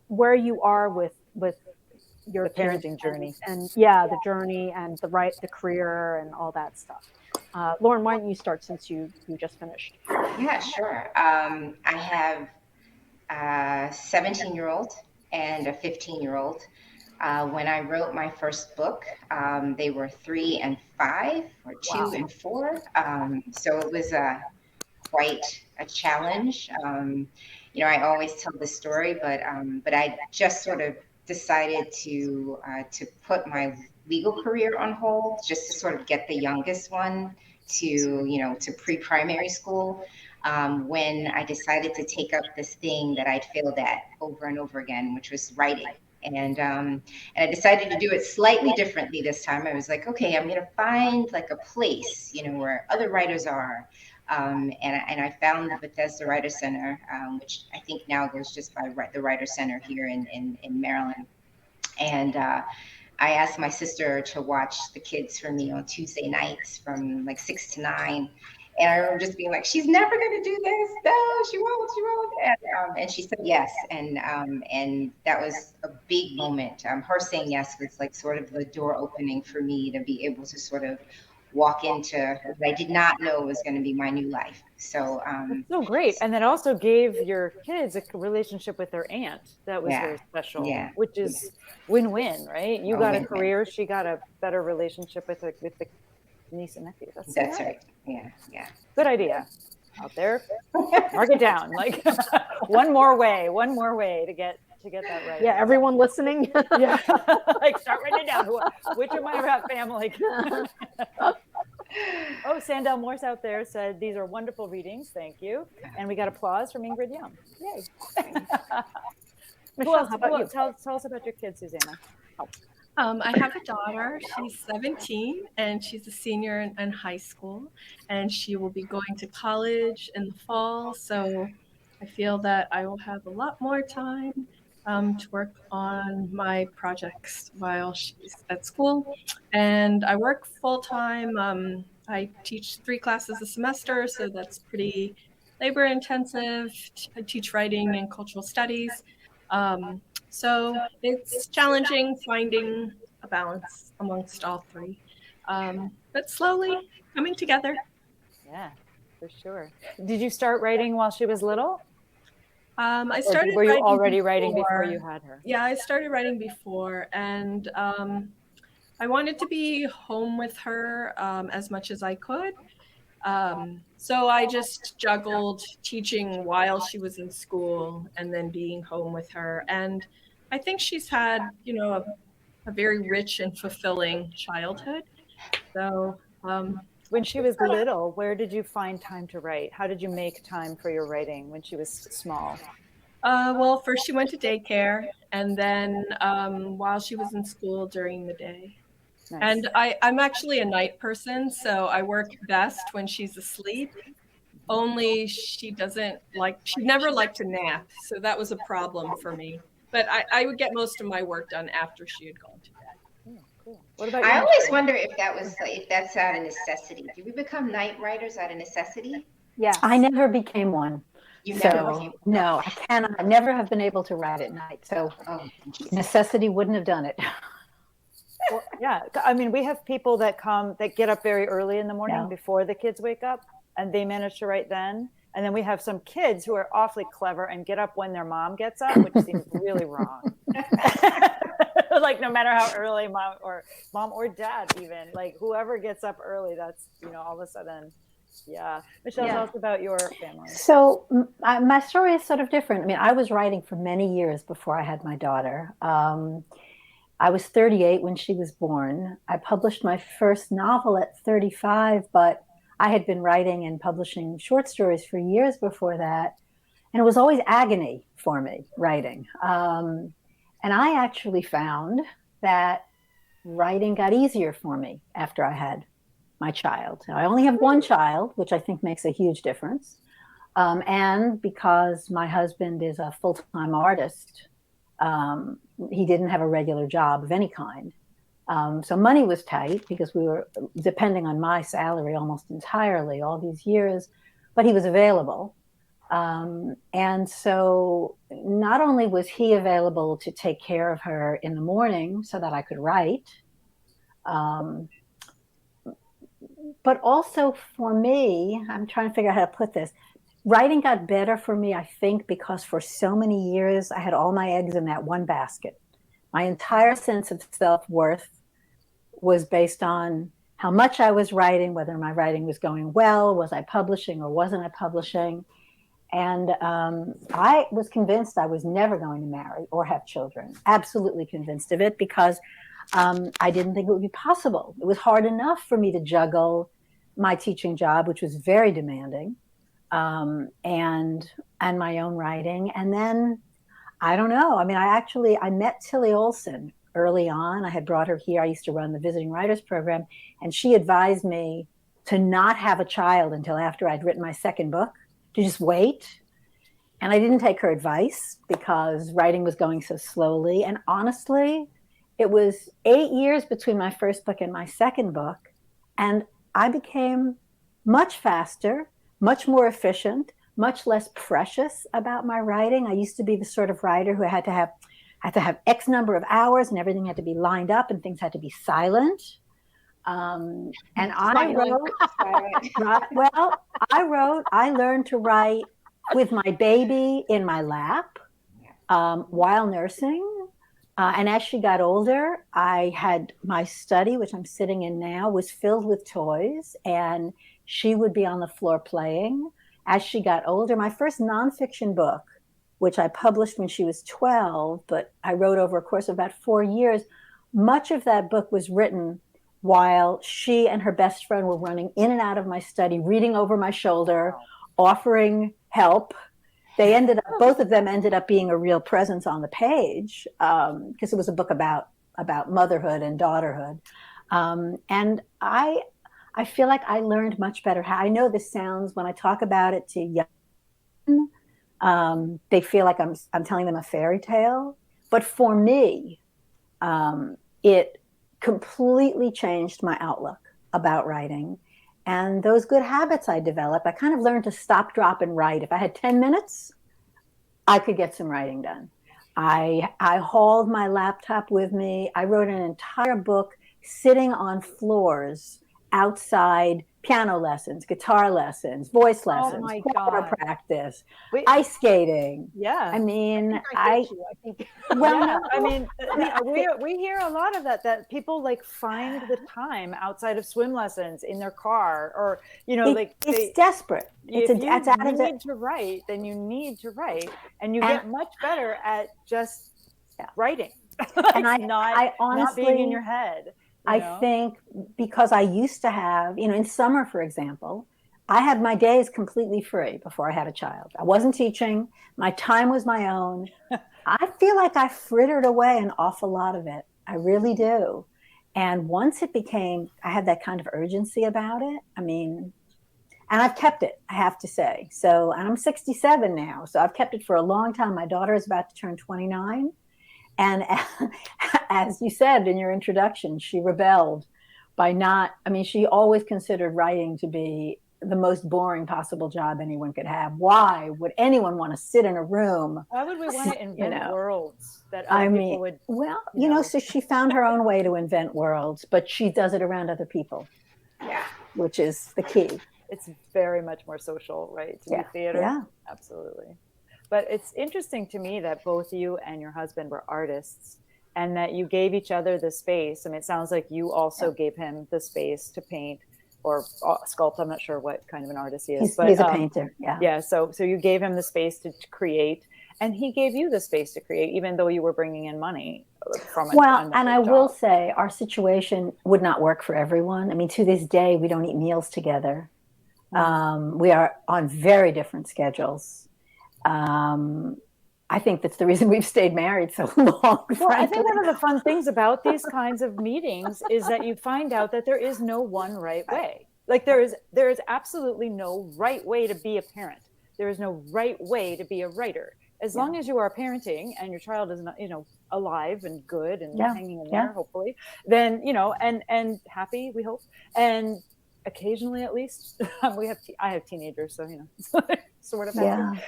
where you are with your parenting journey, and the journey and the career and all that stuff. Lauren, why don't you start since you just finished? Yeah, sure. I have a 17-year-old and a 15-year-old. When I wrote my first book, they were 3 and 5, or 2 and 4. So it was quite a challenge. I always tell this story, but I just sort of decided to put my legal career on hold, just to sort of get the youngest one to pre-primary school, when I decided to take up this thing that I'd failed at over and over again, which was writing. And I decided to do it slightly differently this time. I was like, okay, I'm going to find like a place, where other writers are. And I found the Bethesda Writer Center, which I think now goes just by the Writer Center here in Maryland. And I asked my sister to watch the kids for me on Tuesday nights from like 6 to 9. And I remember just being like, she's never going to do this. No, she won't. And she said yes. And that was a big moment. Her saying yes was like sort of the door opening for me to be able to sort of walk into what I did not know was going to be my new life. So that's so great. And that also gave your kids a relationship with their aunt that was very special, which is win-win, right? You got a career, she got a better relationship with the niece and nephew. That's right. Yeah. Good idea. Out there, mark it down. Like one more way to get that right. Yeah, everyone listening. Yeah, like start writing it down. Which of my family? Oh, Sandel Morse out there said these are wonderful readings. Thank you, and we got applause from Ingrid Young. Yay! Michelle, how about you? Tell us about your kids, Susanna. Oh. I have a daughter. She's 17 and she's a senior in high school, and she will be going to college in the fall. So I feel that I will have a lot more time to work on my projects while she's at school. And I work full time. I teach 3 classes a semester, so that's pretty labor intensive. I teach writing and cultural studies. So it's challenging finding a balance amongst all 3, but slowly coming together. Yeah, for sure. Did you start writing while she was little? I started. Were you already writing before you had her? Yeah, I started writing before, and I wanted to be home with her as much as I could. So I just juggled teaching while she was in school and then being home with her. And I think she's had, a very rich and fulfilling childhood. So when she was little, where did you find time to write? How did you make time for your writing when she was small? Well, first she went to daycare, and then while she was in school during the day. Nice. And I'm actually a night person, so I work best when she's asleep. Only she never liked to nap, so that was a problem for me. But I would get most of my work done after she had gone to bed. Cool. What about you? I always wonder if that's out of necessity. Do we become night writers out of necessity? Yeah, I never became one. No, I cannot. I never have been able to write at night. So necessity wouldn't have done it. Well, yeah, I mean, we have people that get up very early in the morning before the kids wake up, and they manage to write then. And then we have some kids who are awfully clever and get up when their mom gets up, which seems really wrong. Like no matter how early mom or dad, even like whoever gets up early, that's, all of a sudden. Yeah. Michelle, tell us about your family. So my story is sort of different. I mean, I was writing for many years before I had my daughter. I was 38 when she was born. I published my first novel at 35, but I had been writing and publishing short stories for years before that. And it was always agony for me, writing. And I actually found that writing got easier for me after I had my child. Now, I only have one child, which I think makes a huge difference. And because my husband is a full-time artist, he didn't have a regular job of any kind. So money was tight because we were depending on my salary almost entirely all these years, but he was available. And so not only was he available to take care of her in the morning so that I could write, but also for me, I'm trying to figure out how to put this. Writing got better for me, I think, because for so many years I had all my eggs in that one basket. My entire sense of self-worth was based on how much I was writing, whether my writing was going well, was I publishing or wasn't I publishing. And I was convinced I was never going to marry or have children, absolutely convinced of it, because I didn't think it would be possible. It was hard enough for me to juggle my teaching job, which was very demanding, and my own writing. And then, I don't know. I mean, I met Tilly Olson early on. I had brought her here. I used to run the Visiting Writers Program, and she advised me to not have a child until after I'd written my second book, to just wait. And I didn't take her advice because writing was going so slowly. And honestly, it was 8 years between my first book and my second book. And I became much faster, much more efficient, much less precious about my writing. I used to be the sort of writer who had to have X number of hours and everything had to be lined up and things had to be silent. And I learned to write with my baby in my lap while nursing. And as she got older, I had my study, which I'm sitting in now, was filled with toys, and she would be on the floor playing. As she got older, my first nonfiction book, which I published when she was 12, but I wrote over a course of about 4 years, much of that book was written while she and her best friend were running in and out of my study, reading over my shoulder, offering help. Both of them ended up being a real presence on the page because it was a book about motherhood and daughterhood. And I feel like I learned much better how. I know this sounds, when I talk about it to young, they feel like I'm telling them a fairy tale. But for me, it completely changed my outlook about writing. And those good habits I developed, I kind of learned to stop, drop, and write. If I had 10 minutes, I could get some writing done. I hauled my laptop with me. I wrote an entire book sitting on floors outside, piano lessons, guitar lessons, voice lessons, water practice, ice skating. Yeah. I mean, I mean, we hear a lot of that people like find the time outside of swim lessons in their car, or, it's desperate. If you need to write, then you need to write, and you get much better at just writing. And I honestly, not being in your head. I think because I used to have, in summer, for example, I had my days completely free before I had a child. I wasn't teaching. My time was my own. I feel like I frittered away an awful lot of it. I really do. And once it became, I had that kind of urgency about it. I mean, and I've kept it, I have to say. So, and I'm 67 now, so I've kept it for a long time. My daughter is about to turn 29. And as you said in your introduction, she rebelled by she always considered writing to be the most boring possible job anyone could have. Why would anyone want to sit in a room? Why would we want to invent worlds that people would? Well, so she found her own way to invent worlds, but she does it around other people. Yeah. Which is the key. It's very much more social, right? To do theater. Yeah. Absolutely. But it's interesting to me that both you and your husband were artists, and that you gave each other the space. I mean, it sounds like you also gave him the space to paint or sculpt. I'm not sure what kind of an artist he is, but he's a painter. Yeah. Yeah. So you gave him the space to create, and he gave you the space to create, even though you were bringing in money from it. Well, and I will say our situation would not work for everyone. I mean, to this day, we don't eat meals together. We are on very different schedules. I think that's the reason we've stayed married so long. Well, I think one of the fun things about these kinds of meetings is that you find out that there is no one right way. Like there is absolutely no right way to be a parent. There is no right way to be a writer. As long as you are parenting and your child is not, alive and good and hanging in there, hopefully, then, and happy, we hope. And occasionally, at least, I have teenagers, so, sort of happy.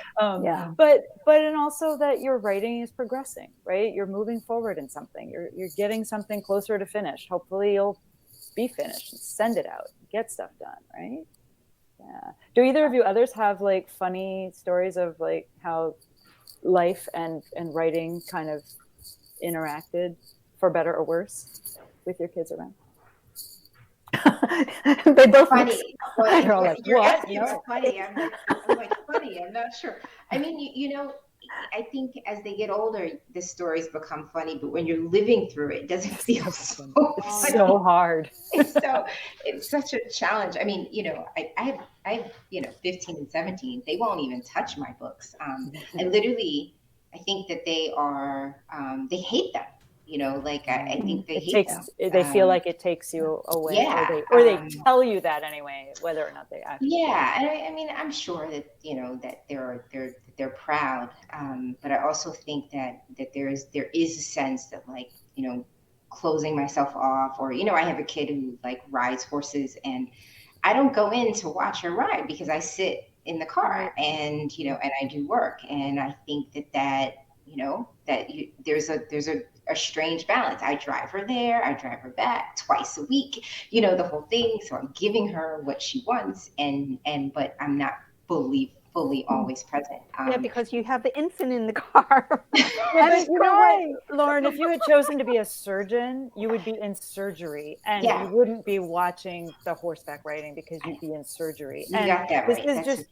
But and also that your writing is progressing, right? You're moving forward in something. You're getting something closer to finish. Hopefully you'll be finished and send it out, get stuff done, right? Yeah. Do either of you others have like funny stories of like how life and writing kind of interacted for better or worse with your kids around? They both funny. Well, they're all like, what? Funny. I'm like, funny. I'm not sure. I mean, I think as they get older, the stories become funny, but when you're living through it, it doesn't feel so funny. So hard. It's such a challenge. I mean, I have 15 and 17. They won't even touch my books. And literally, I think that they are, they hate them. I think they hate them. They feel like it takes you away. Yeah. Or they tell you that anyway, whether or not they actually. Yeah. And I mean, I'm sure that, that they're proud. But I also think that there is a sense that like, closing myself off, or, I have a kid who like rides horses, and I don't go in to watch her ride because I sit in the car and, and I do work. And I think that there's a strange balance. I drive her there, I drive her back twice a week, the whole thing. So I'm giving her what she wants, but I'm not fully always present. Because you have the infant in the car. That's right. Lauren, if you had chosen to be a surgeon, you would be in surgery, and you wouldn't be watching the horseback riding because you'd be in surgery. You got that right. This is just,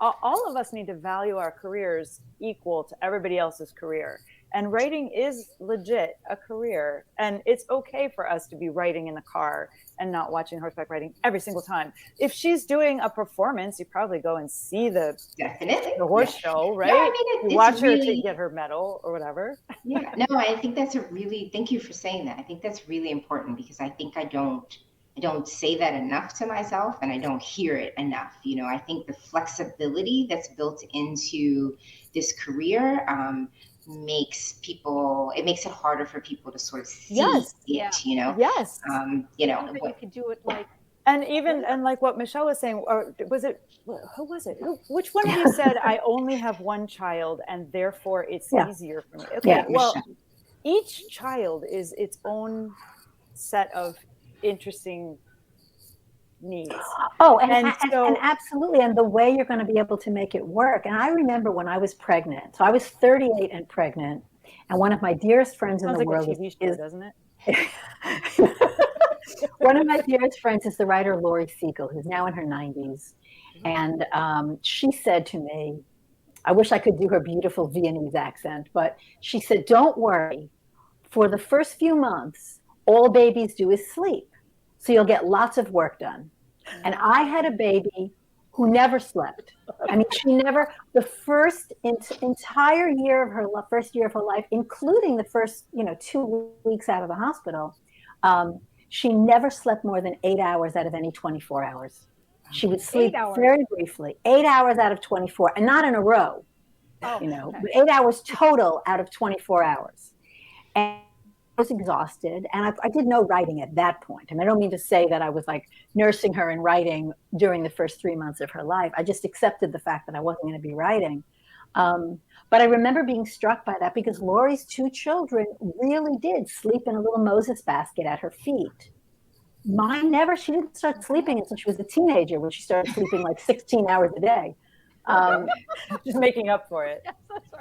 all of us need to value our careers equal to everybody else's career. And writing is legit a career. And it's okay for us to be writing in the car and not watching horseback riding every single time. If she's doing a performance, you probably go and see the horse show, right? Yeah, I mean, you watch her to get her medal or whatever. Yeah, no, I think thank you for saying that. I think that's really important, because I think I don't say that enough to myself, and I don't hear it enough. I think the flexibility that's built into this career, makes it harder for people to sort of see it, Yes. You could do it like, and like what Michelle was saying, or was it, who was it? Which one of you said, I only have one child and therefore it's easier for me? Okay, well, each child is its own set of interesting needs. Oh, and absolutely. And the way you're going to be able to make it work. And I remember when I was pregnant, so I was 38 and pregnant, and one of my dearest friends in the world is, doesn't it? One of my dearest friends is the writer Laurie Siegel, who's now in her 90s. And she said to me, I wish I could do her beautiful Viennese accent, but she said, don't worry. For the first few months, all babies do is sleep. So you'll get lots of work done. And I had a baby who never slept. I mean, she never, the first entire year of her first year of her life, including the first, 2 weeks out of the hospital, she never slept more than 8 hours out of any 24 hours. She would sleep very briefly, 8 hours out of 24, and not in a row, but 8 hours total out of 24 hours. And I was exhausted, and I did no writing at that point. And I don't mean to say that I was like nursing her and writing during the first 3 months of her life. I just accepted the fact that I wasn't going to be writing. But I remember being struck by that, because Laurie's 2 children really did sleep in a little Moses basket at her feet. Mine never. She didn't start sleeping until she was a teenager, when she started sleeping like 16 hours a day. Just making up for it.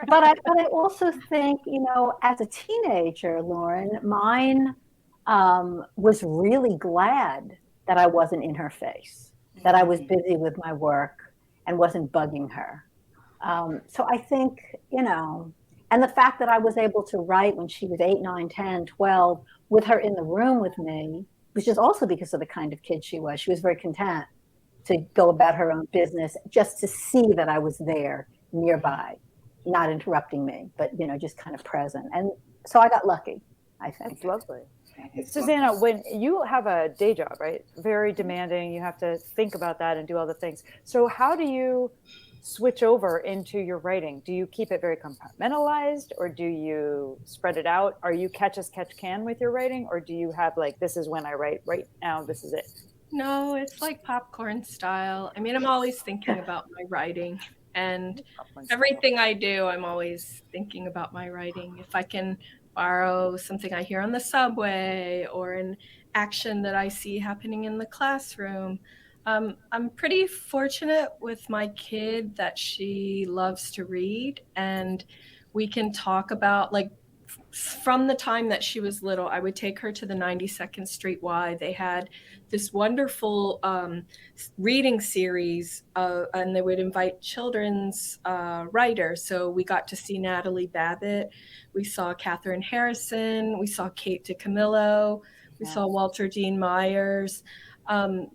but I also think, you know, as a teenager, Lauren, mine was really glad that I wasn't in her face, that I was busy with my work and wasn't bugging her. So I think, you know, and the fact that I was able to write when she was 8, 9, 10, 12, with her in the room with me, which is also because of the kind of kid she was. She was very content to go about her own business just to see that I was there nearby, not interrupting me, but, you know, just kind of present. And so I got lucky, I think. It's lovely. Susanna, when you have a day job, right? Very demanding, you have to think about that and do all the things. So how do you switch over into your writing? Do you keep it very compartmentalized, or do you spread it out? Are you catch as catch can with your writing, or do you have like, this is when I write right now, this is it? No, it's like popcorn style. I mean, I'm always thinking about my writing, and everything I do, I'm always thinking about my writing. If I can borrow something I hear on the subway or an action that I see happening in the classroom. I'm pretty fortunate with my kid that she loves to read, and we can talk about, like, from the time that she was little, I would take her to the 92nd Street Y. They had this wonderful reading series, and they would invite children's writers. So we got to see Natalie Babbitt, we saw Catherine Harrison, we saw Kate DiCamillo, we saw Walter Dean Myers.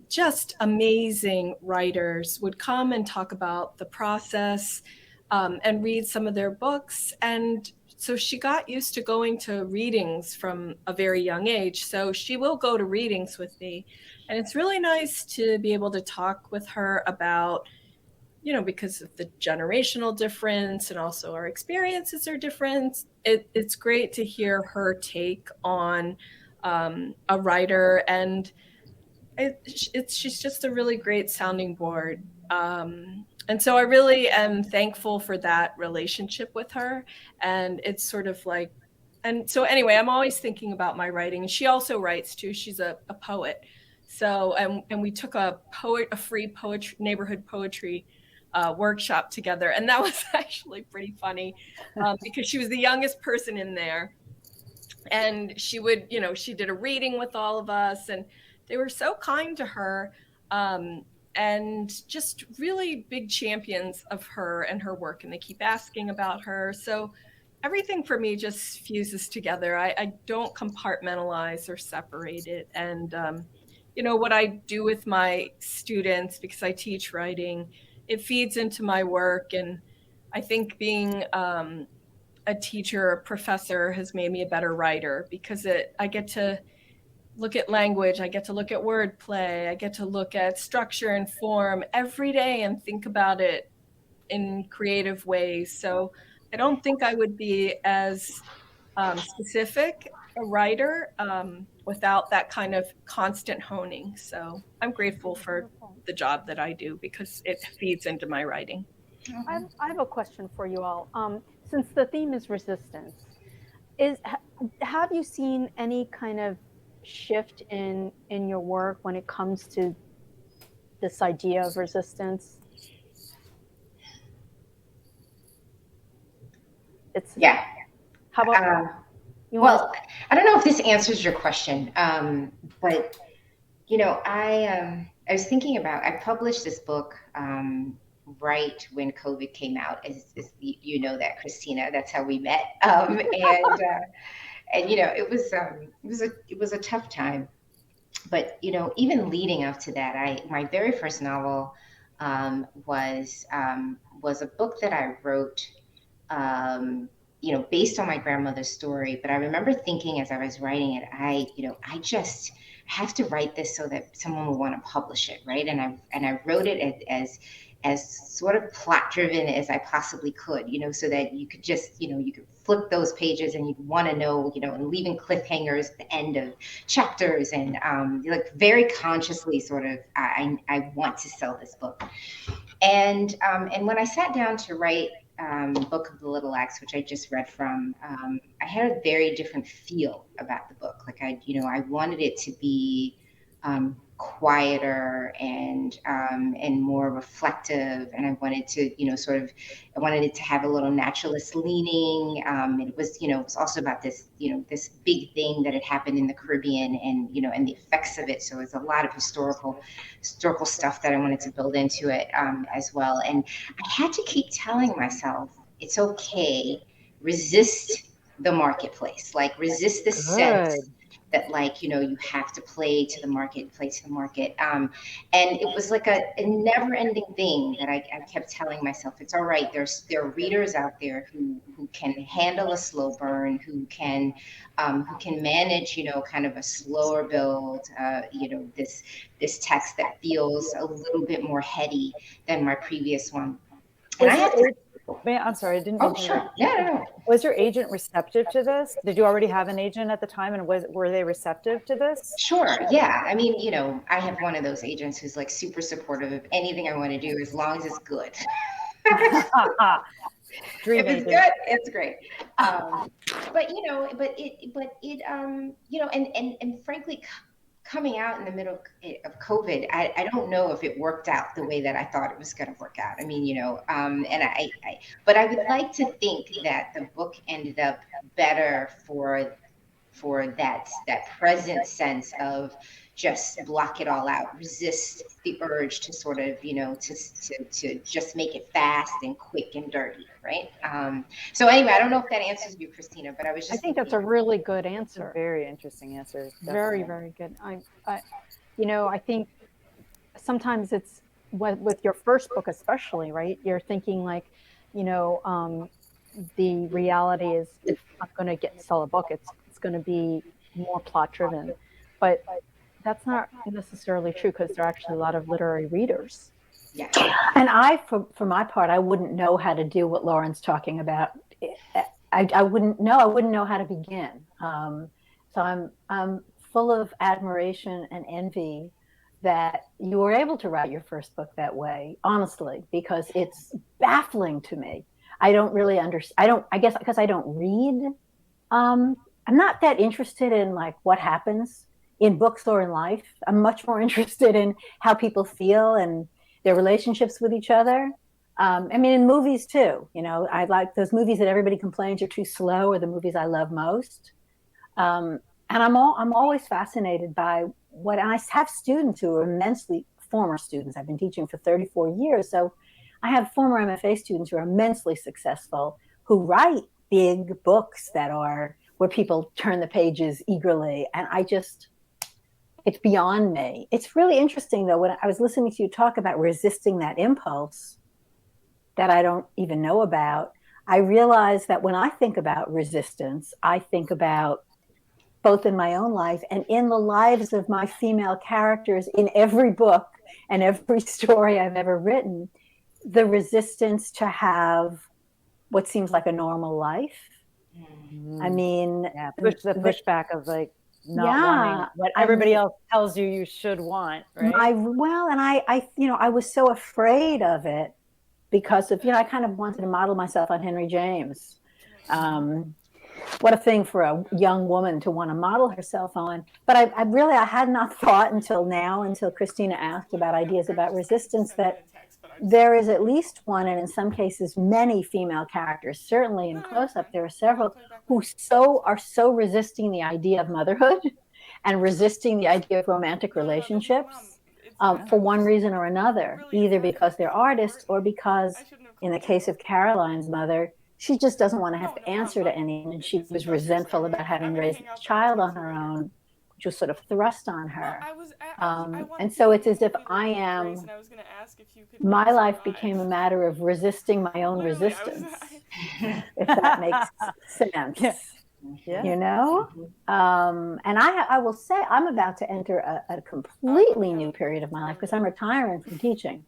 Just amazing writers would come and talk about the process and read some of their books. And so she got used to going to readings from a very young age. So she will go to readings with me. And it's really nice to be able to talk with her about, you know, because of the generational difference and also our experiences are different. It's great to hear her take on a writer. And she's just a really great sounding board. And so I really am thankful for that relationship with her. And it's sort of like, and so anyway, I'm always thinking about my writing. And she also writes too. She's a poet. So, and we took a free poetry, neighborhood poetry workshop together. And that was actually pretty funny because she was the youngest person in there. And she would, you know, she did a reading with all of us, and they were so kind to her. And just really big champions of her and her work, and they keep asking about her. So everything for me just fuses together. I don't compartmentalize or separate it. And you know, what I do with my students, because I teach writing, it feeds into my work. And I think being a teacher, a professor, has made me a better writer, because I get to look at language, I get to look at wordplay, I get to look at structure and form every day and think about it in creative ways. So I don't think I would be as specific a writer without that kind of constant honing. So I'm grateful for the job that I do, because it feeds into my writing. I have a question for you all. Since the theme is resistance, have you seen any kind of shift in your work when it comes to this idea of resistance? Yeah. How about well, I don't know if this answers your question, but you know, I was thinking about, I published this book right when COVID came out, as you know that, Christina, that's how we met, and you know, it was a tough time. But you know, even leading up to that, my very first novel was a book that I wrote, you know, based on my grandmother's story. But I remember thinking as I was writing it, I just have to write this so that someone will want to publish it, right? And I wrote it as sort of plot driven as I possibly could, you know, so that you could just, you know, you could flip those pages and you'd want to know, you know, and leaving cliffhangers at the end of chapters, and like very consciously sort of, I want to sell this book. And when I sat down to write Book of the Little Axe, which I just read from, I had a very different feel about the book. Like I wanted it to be quieter and more reflective. And I wanted to, I wanted it to have a little naturalist leaning. It was, it was also about this, this big thing that had happened in the Caribbean, and, and the effects of it. So it's a lot of historical stuff that I wanted to build into it as well. And I had to keep telling myself, it's okay, resist the marketplace, like resist the sense that, like, you have to play to the market. And it was like a never-ending thing that I kept telling myself, it's all right. There are readers out there who can handle a slow burn, who can manage, kind of a slower build, this text that feels a little bit more heady than my previous one. And I'm sorry, I didn't. Oh, sure. No. Was your agent receptive to this? Did you already have an agent at the time, and were they receptive to this? Sure. Yeah. I mean, I have one of those agents who's like super supportive of anything I want to do, as long as it's good. Dream if it's agent. good, it's great. And frankly, coming out in the middle of COVID, I don't know if it worked out the way that I thought it was going to work out. I mean, but I would like to think that the book ended up better for that present sense of just block it all out, resist the urge to sort of, to just make it fast and quick and dirty, right? So anyway, I don't know if that answers you, Christina, but I was just I think that's a really good answer. Very interesting answer. Very, very good. I think sometimes it's with your first book, especially, right? You're thinking like, the reality is, if I'm going to sell a book, it's going to be more plot driven, but that's not necessarily true, because there are actually a lot of literary readers. Yeah. And for my part, I wouldn't know how to do what Lauren's talking about. I wouldn't know how to begin. So I'm full of admiration and envy that you were able to write your first book that way, honestly, because it's baffling to me. I don't really understand. I guess because I don't read. I'm not that interested in like what happens in books or in life. I'm much more interested in how people feel and their relationships with each other. I mean, in movies too, I like those movies that everybody complains are too slow, or the movies I love most. And I'm always fascinated by and I have students who are former students. I've been teaching for 34 years. So I have former MFA students who are immensely successful, who write big books that are where people turn the pages eagerly. And it's beyond me. It's really interesting, though, when I was listening to you talk about resisting that impulse that I don't even know about, I realized that when I think about resistance, I think about both in my own life and in the lives of my female characters in every book and every story I've ever written, the resistance to have what seems like a normal life. I mean, the pushback of like not wanting what everybody else tells you should want, right? I was so afraid of it because of, I kind of wanted to model myself on Henry James. What a thing for a young woman to want to model herself on. But I had not thought until Christina asked about ideas about resistance, that there is at least one, and in some cases many female characters, certainly in Close-Up, there are several who are so resisting the idea of motherhood and resisting the idea of romantic relationships for one reason or another, either because they're artists or because, in the case of Caroline's mother, she just doesn't want to have to answer to anyone, and she was resentful about having raised a child on her own, which was sort of thrust on her. And so it's as if my life became a matter of resisting my own resistance, if that makes sense. Yeah. And I will say I'm about to enter a completely new period of my life, because I'm retiring from teaching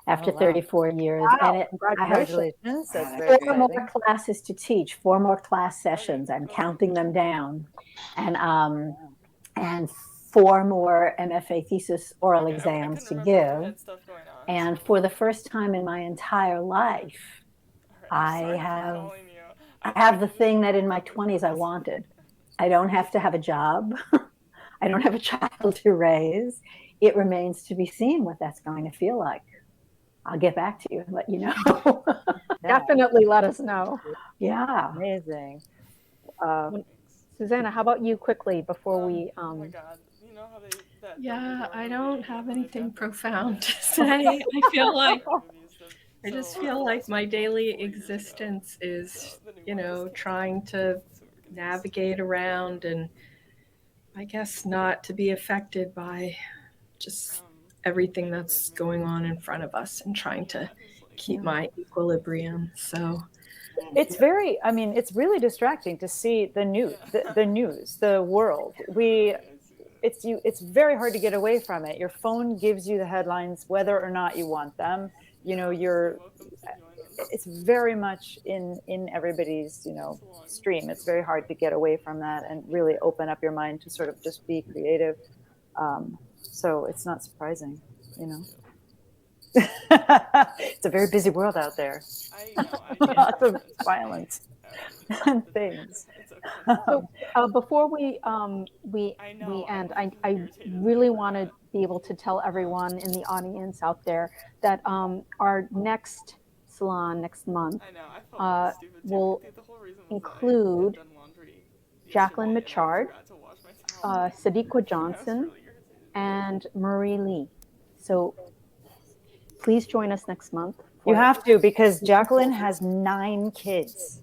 after 34 years. Wow. And Congratulations. That's very 4 exciting. more classes to teach, 4 more class sessions. I'm counting them down. And 4 more MFA thesis oral exams to give. And for the first time in my entire life, I have the thing that in my 20s I wanted. I don't have to have a job. I don't have a child to raise. it remains to be seen what that's going to feel like. I'll get back to you and let you know. Definitely let us know. Yeah. Amazing. Susanna, how about you quickly before we... Oh my God. You know how that Yeah, I don't have anything profound to say. I just feel like my daily existence is, trying to navigate around and I guess not to be affected by just everything that's going on in front of us and trying to keep my equilibrium. So it's really distracting to see the news, the world. It's very hard to get away from it. Your phone gives you the headlines, whether or not you want them. It's very much in everybody's, stream. It's very hard to get away from that and really open up your mind to sort of just be creative. So it's not surprising, It's a very busy world out there. Lots of violence and things. So before we end, I really want to be able to tell everyone in the audience out there that our next salon next month will include Jacqueline Michard, Sadiqa Johnson, and Marie Lee. So please join us next month. You have to, because Jacqueline has 9 kids.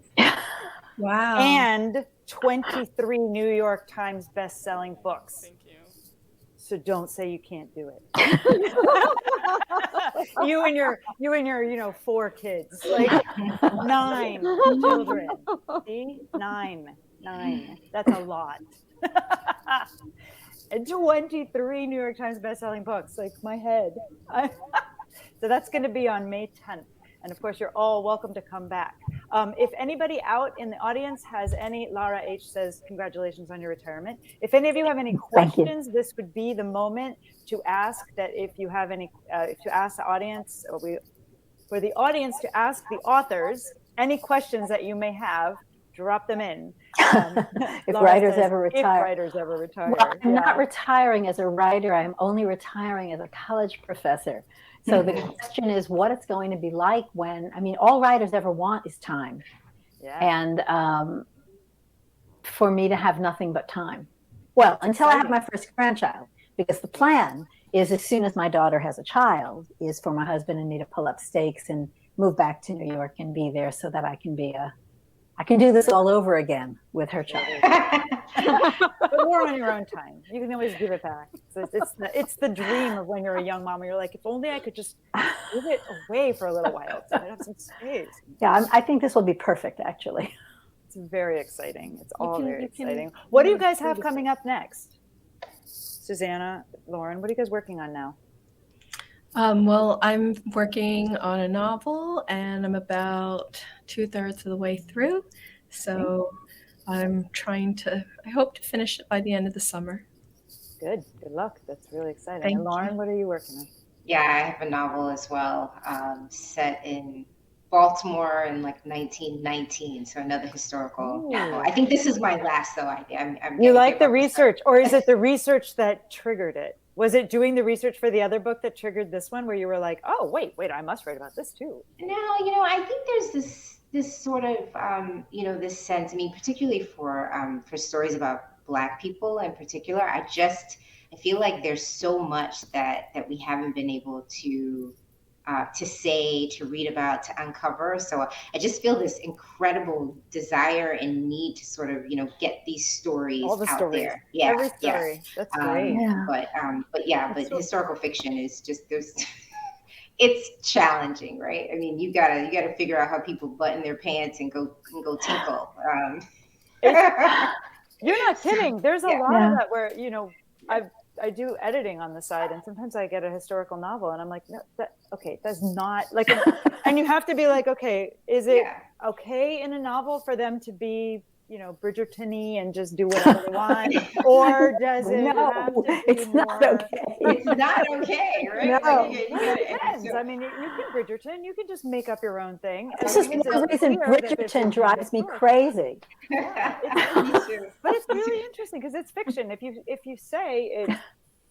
wow. And 23 New York Times best-selling books. Thank you. So don't say you can't do it. you and your 4 kids, like 9 children. See, 9. That's a lot. And 23 New York Times best-selling books, like my head. So that's going to be on May 10th. And of course, you're all welcome to come back. If anybody out in the audience has any, Lara H says, congratulations on your retirement. If any of you have any questions, this would be the moment to ask that if you have any, to ask the audience, for the audience to ask the authors any questions that you may have, drop them in. If writers ever retire. If writers ever retire. Well, I'm not retiring as a writer. I'm only retiring as a college professor. So the question is what it's going to be like when, all writers ever want is time. Yeah. And for me to have nothing but time. Well, until I have my first grandchild, because the plan is as soon as my daughter has a child is for my husband and me to pull up stakes and move back to New York and be there so that I can do this all over again with her child. But more on your own time. You can always give it back. So it's the dream of when you're a young mom. Where you're like, if only I could just give it away for a little while so I have some space. Yeah, I think this will be perfect, actually. It's very exciting. It's all very exciting. What do you guys have coming up next? Susanna, Lauren, what are you guys working on now? Well, I'm working on a novel and I'm about 2/3 of the way through. So I'm I hope to finish it by the end of the summer. Good luck. That's really exciting. And Lauren, what are you working on? Yeah, I have a novel as well, set in Baltimore in like 1919. So another historical novel. I think this is my last though. You like the research, or is it the research that triggered it? Was it doing the research for the other book that triggered this one where you were like, oh, wait, I must write about this too? No, I think there's this sort of, this sense, particularly for stories about Black people in particular, I feel like there's so much that we haven't been able to say, to read about, to uncover. So I just feel this incredible desire and need to sort of, get these stories out there. Yeah, every story. Yeah. That's great. But historical fiction is just it's challenging, right? You gotta figure out how people button their pants and go tinkle. You're not kidding. There's a lot of that where I do editing on the side, and sometimes I get a historical novel, and I'm like, no, that's not like, and you have to be like, okay, is it okay in a novel for them to be, Bridgerton-y and just do whatever they want, or does it have to be it's more... not okay. It's not okay, right? No. It depends. You can Bridgerton, you can just make up your own thing. This is one reason Bridgerton drives me crazy. But it's really interesting because it's fiction. If you say it's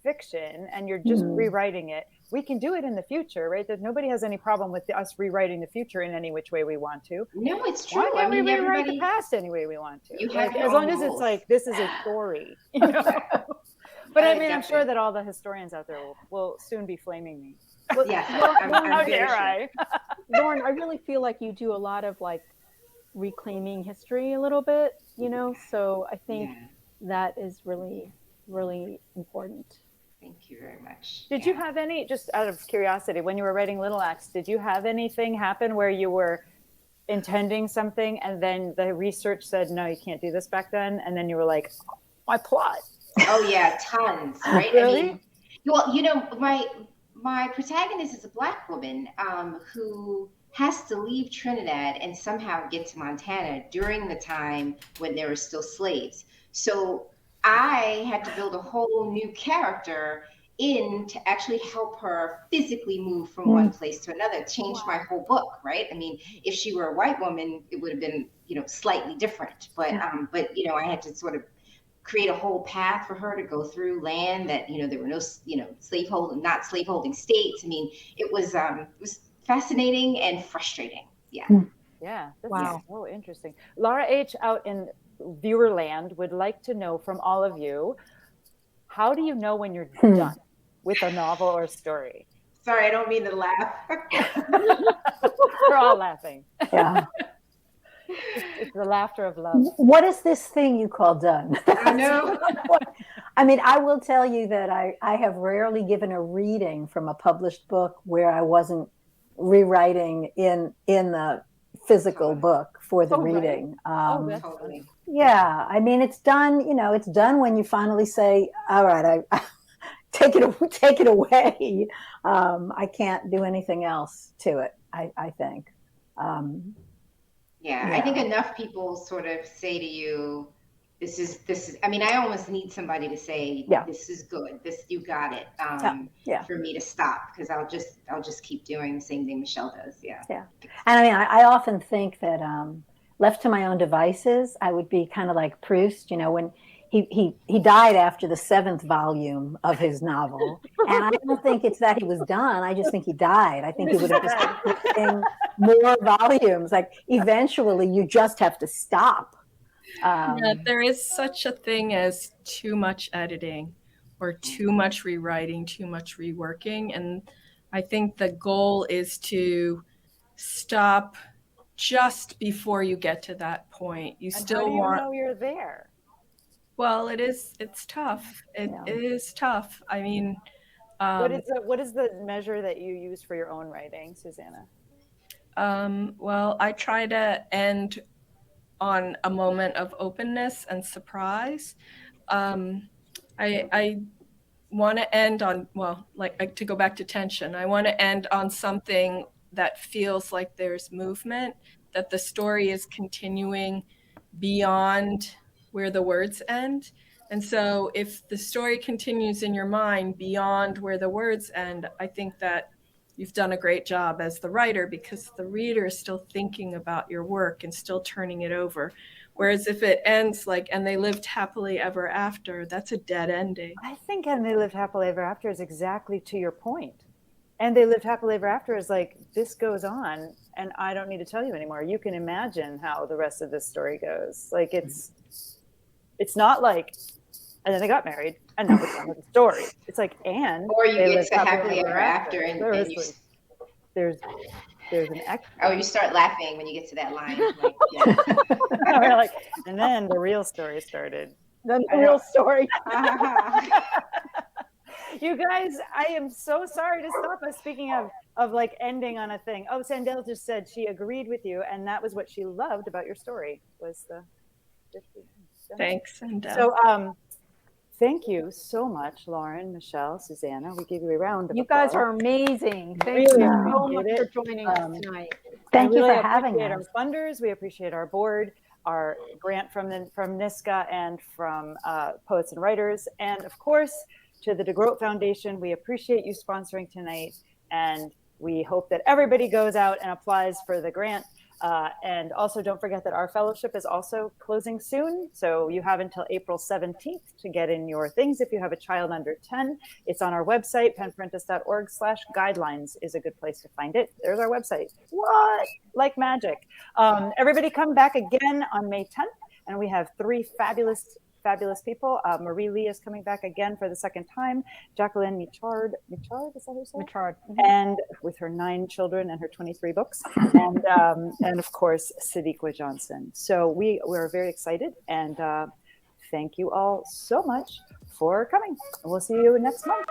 fiction and you're just rewriting it, we can do it in the future, right? That nobody has any problem with us rewriting the future in any which way we want to. No, it's true. Why can't we rewrite the past any way we want to? You have as long as it's like, this is a story, you know? But I mean, I'm sure that all the historians out there will soon be flaming me. Well, yeah, how dare I? Lauren, I really feel like you do a lot of like reclaiming history a little bit, you know, so I think that is really, really important. Thank you very much. Did you have any, just out of curiosity, when you were writing Little Acts, did you have anything happen where you were intending something and then the research said, no, you can't do this back then? And then you were like, my plot. Oh yeah, tons, right? Really? I mean, well, you know, my protagonist is a Black woman who has to leave Trinidad and somehow get to Montana during the time when there were still slaves. So I had to build a whole new character in to actually help her physically move from one place to another, change my whole book, right? I mean, if she were a white woman, it would have been, you know, slightly different. But you know, I had to sort of create a whole path for her to go through land that, you know, there were no, you know, not slaveholding states. I mean, it was fascinating and frustrating. Yeah. Yeah. That's Wow. so interesting. Laura H. out in Viewerland would like to know from all of you, how do you know when you're done with a novel or story? Sorry, I don't mean to laugh. We're all laughing. Yeah. It's the laughter of love. What is this thing you call done? I know. I mean, I will tell you that I have rarely given a reading from a published book where I wasn't rewriting in the physical book for the reading. Totally. Yeah, I mean, it's done. You know, it's done when you finally say, "All right, I take it away." I can't do anything else to it. I think. Yeah, I think enough people sort of say to you, this is, I mean, I almost need somebody to say, this is good, this, you got it, for me to stop, because I'll just keep doing the same thing Michelle does. Yeah. And I mean, I often think that left to my own devices, I would be kind of like Proust, you know, when he died after the 7th volume of his novel. And I don't think it's that he was done. I just think he died. I think he would have just kept writing more volumes. Like eventually you just have to stop. Yeah, there is such a thing as too much editing or too much rewriting, too much reworking. And I think the goal is to stop just before you get to that point. You still how do you want. know you're there? Well, it's tough. It is tough. I mean, what is the measure that you use for your own writing, Susanna? Well, I try to end on a moment of openness and surprise. I want to end on, well, like to go back to tension. I want to end on something that feels like there's movement, that the story is continuing beyond where the words end. And so if the story continues in your mind beyond where the words end, I think that you've done a great job as the writer, because the reader is still thinking about your work and still turning it over. Whereas if it ends like, and they lived happily ever after, that's a dead ending. I think and they lived happily ever after is exactly to your point. And they lived happily ever after is like, this goes on and I don't need to tell you anymore. You can imagine how the rest of this story goes. Like it's not like, and then they got married and that was the end of the story. It's like, and or you get to happily ever after and there's an extra. Oh, you start laughing when you get to that line. Like, We're like, and then the real story started. Then the real story. You guys, I am so sorry to stop us. Speaking of like ending on a thing. Oh, Sandel just said she agreed with you, and that was what she loved about your story was the. Thanks, Sandel. So, thank you so much, Lauren, Michelle, Susanna. We give you a round of applause. You guys are amazing. Thank Really you so much appreciate for joining us tonight. Thank you really for having appreciate us. our funders. We appreciate our board, our grant from NISCA and from Poets and Writers. And of course, to the DeGroat Foundation, we appreciate you sponsoring tonight. And we hope that everybody goes out and applies for the grant And also don't forget that our fellowship is also closing soon. So you have until April 17th to get in your things. If you have a child under 10, it's on our website, penparentis.org/guidelines is a good place to find it. There's our website. What? Like magic. Everybody come back again on May 10th. And we have 3 fabulous people. Marie Lee is coming back again for the second time. Jacqueline Michard, is that her name? Michard. And with her 9 children and her 23 books. And of course, Sadiqa Johnson. So we're very excited. And thank you all so much for coming. We'll see you next month.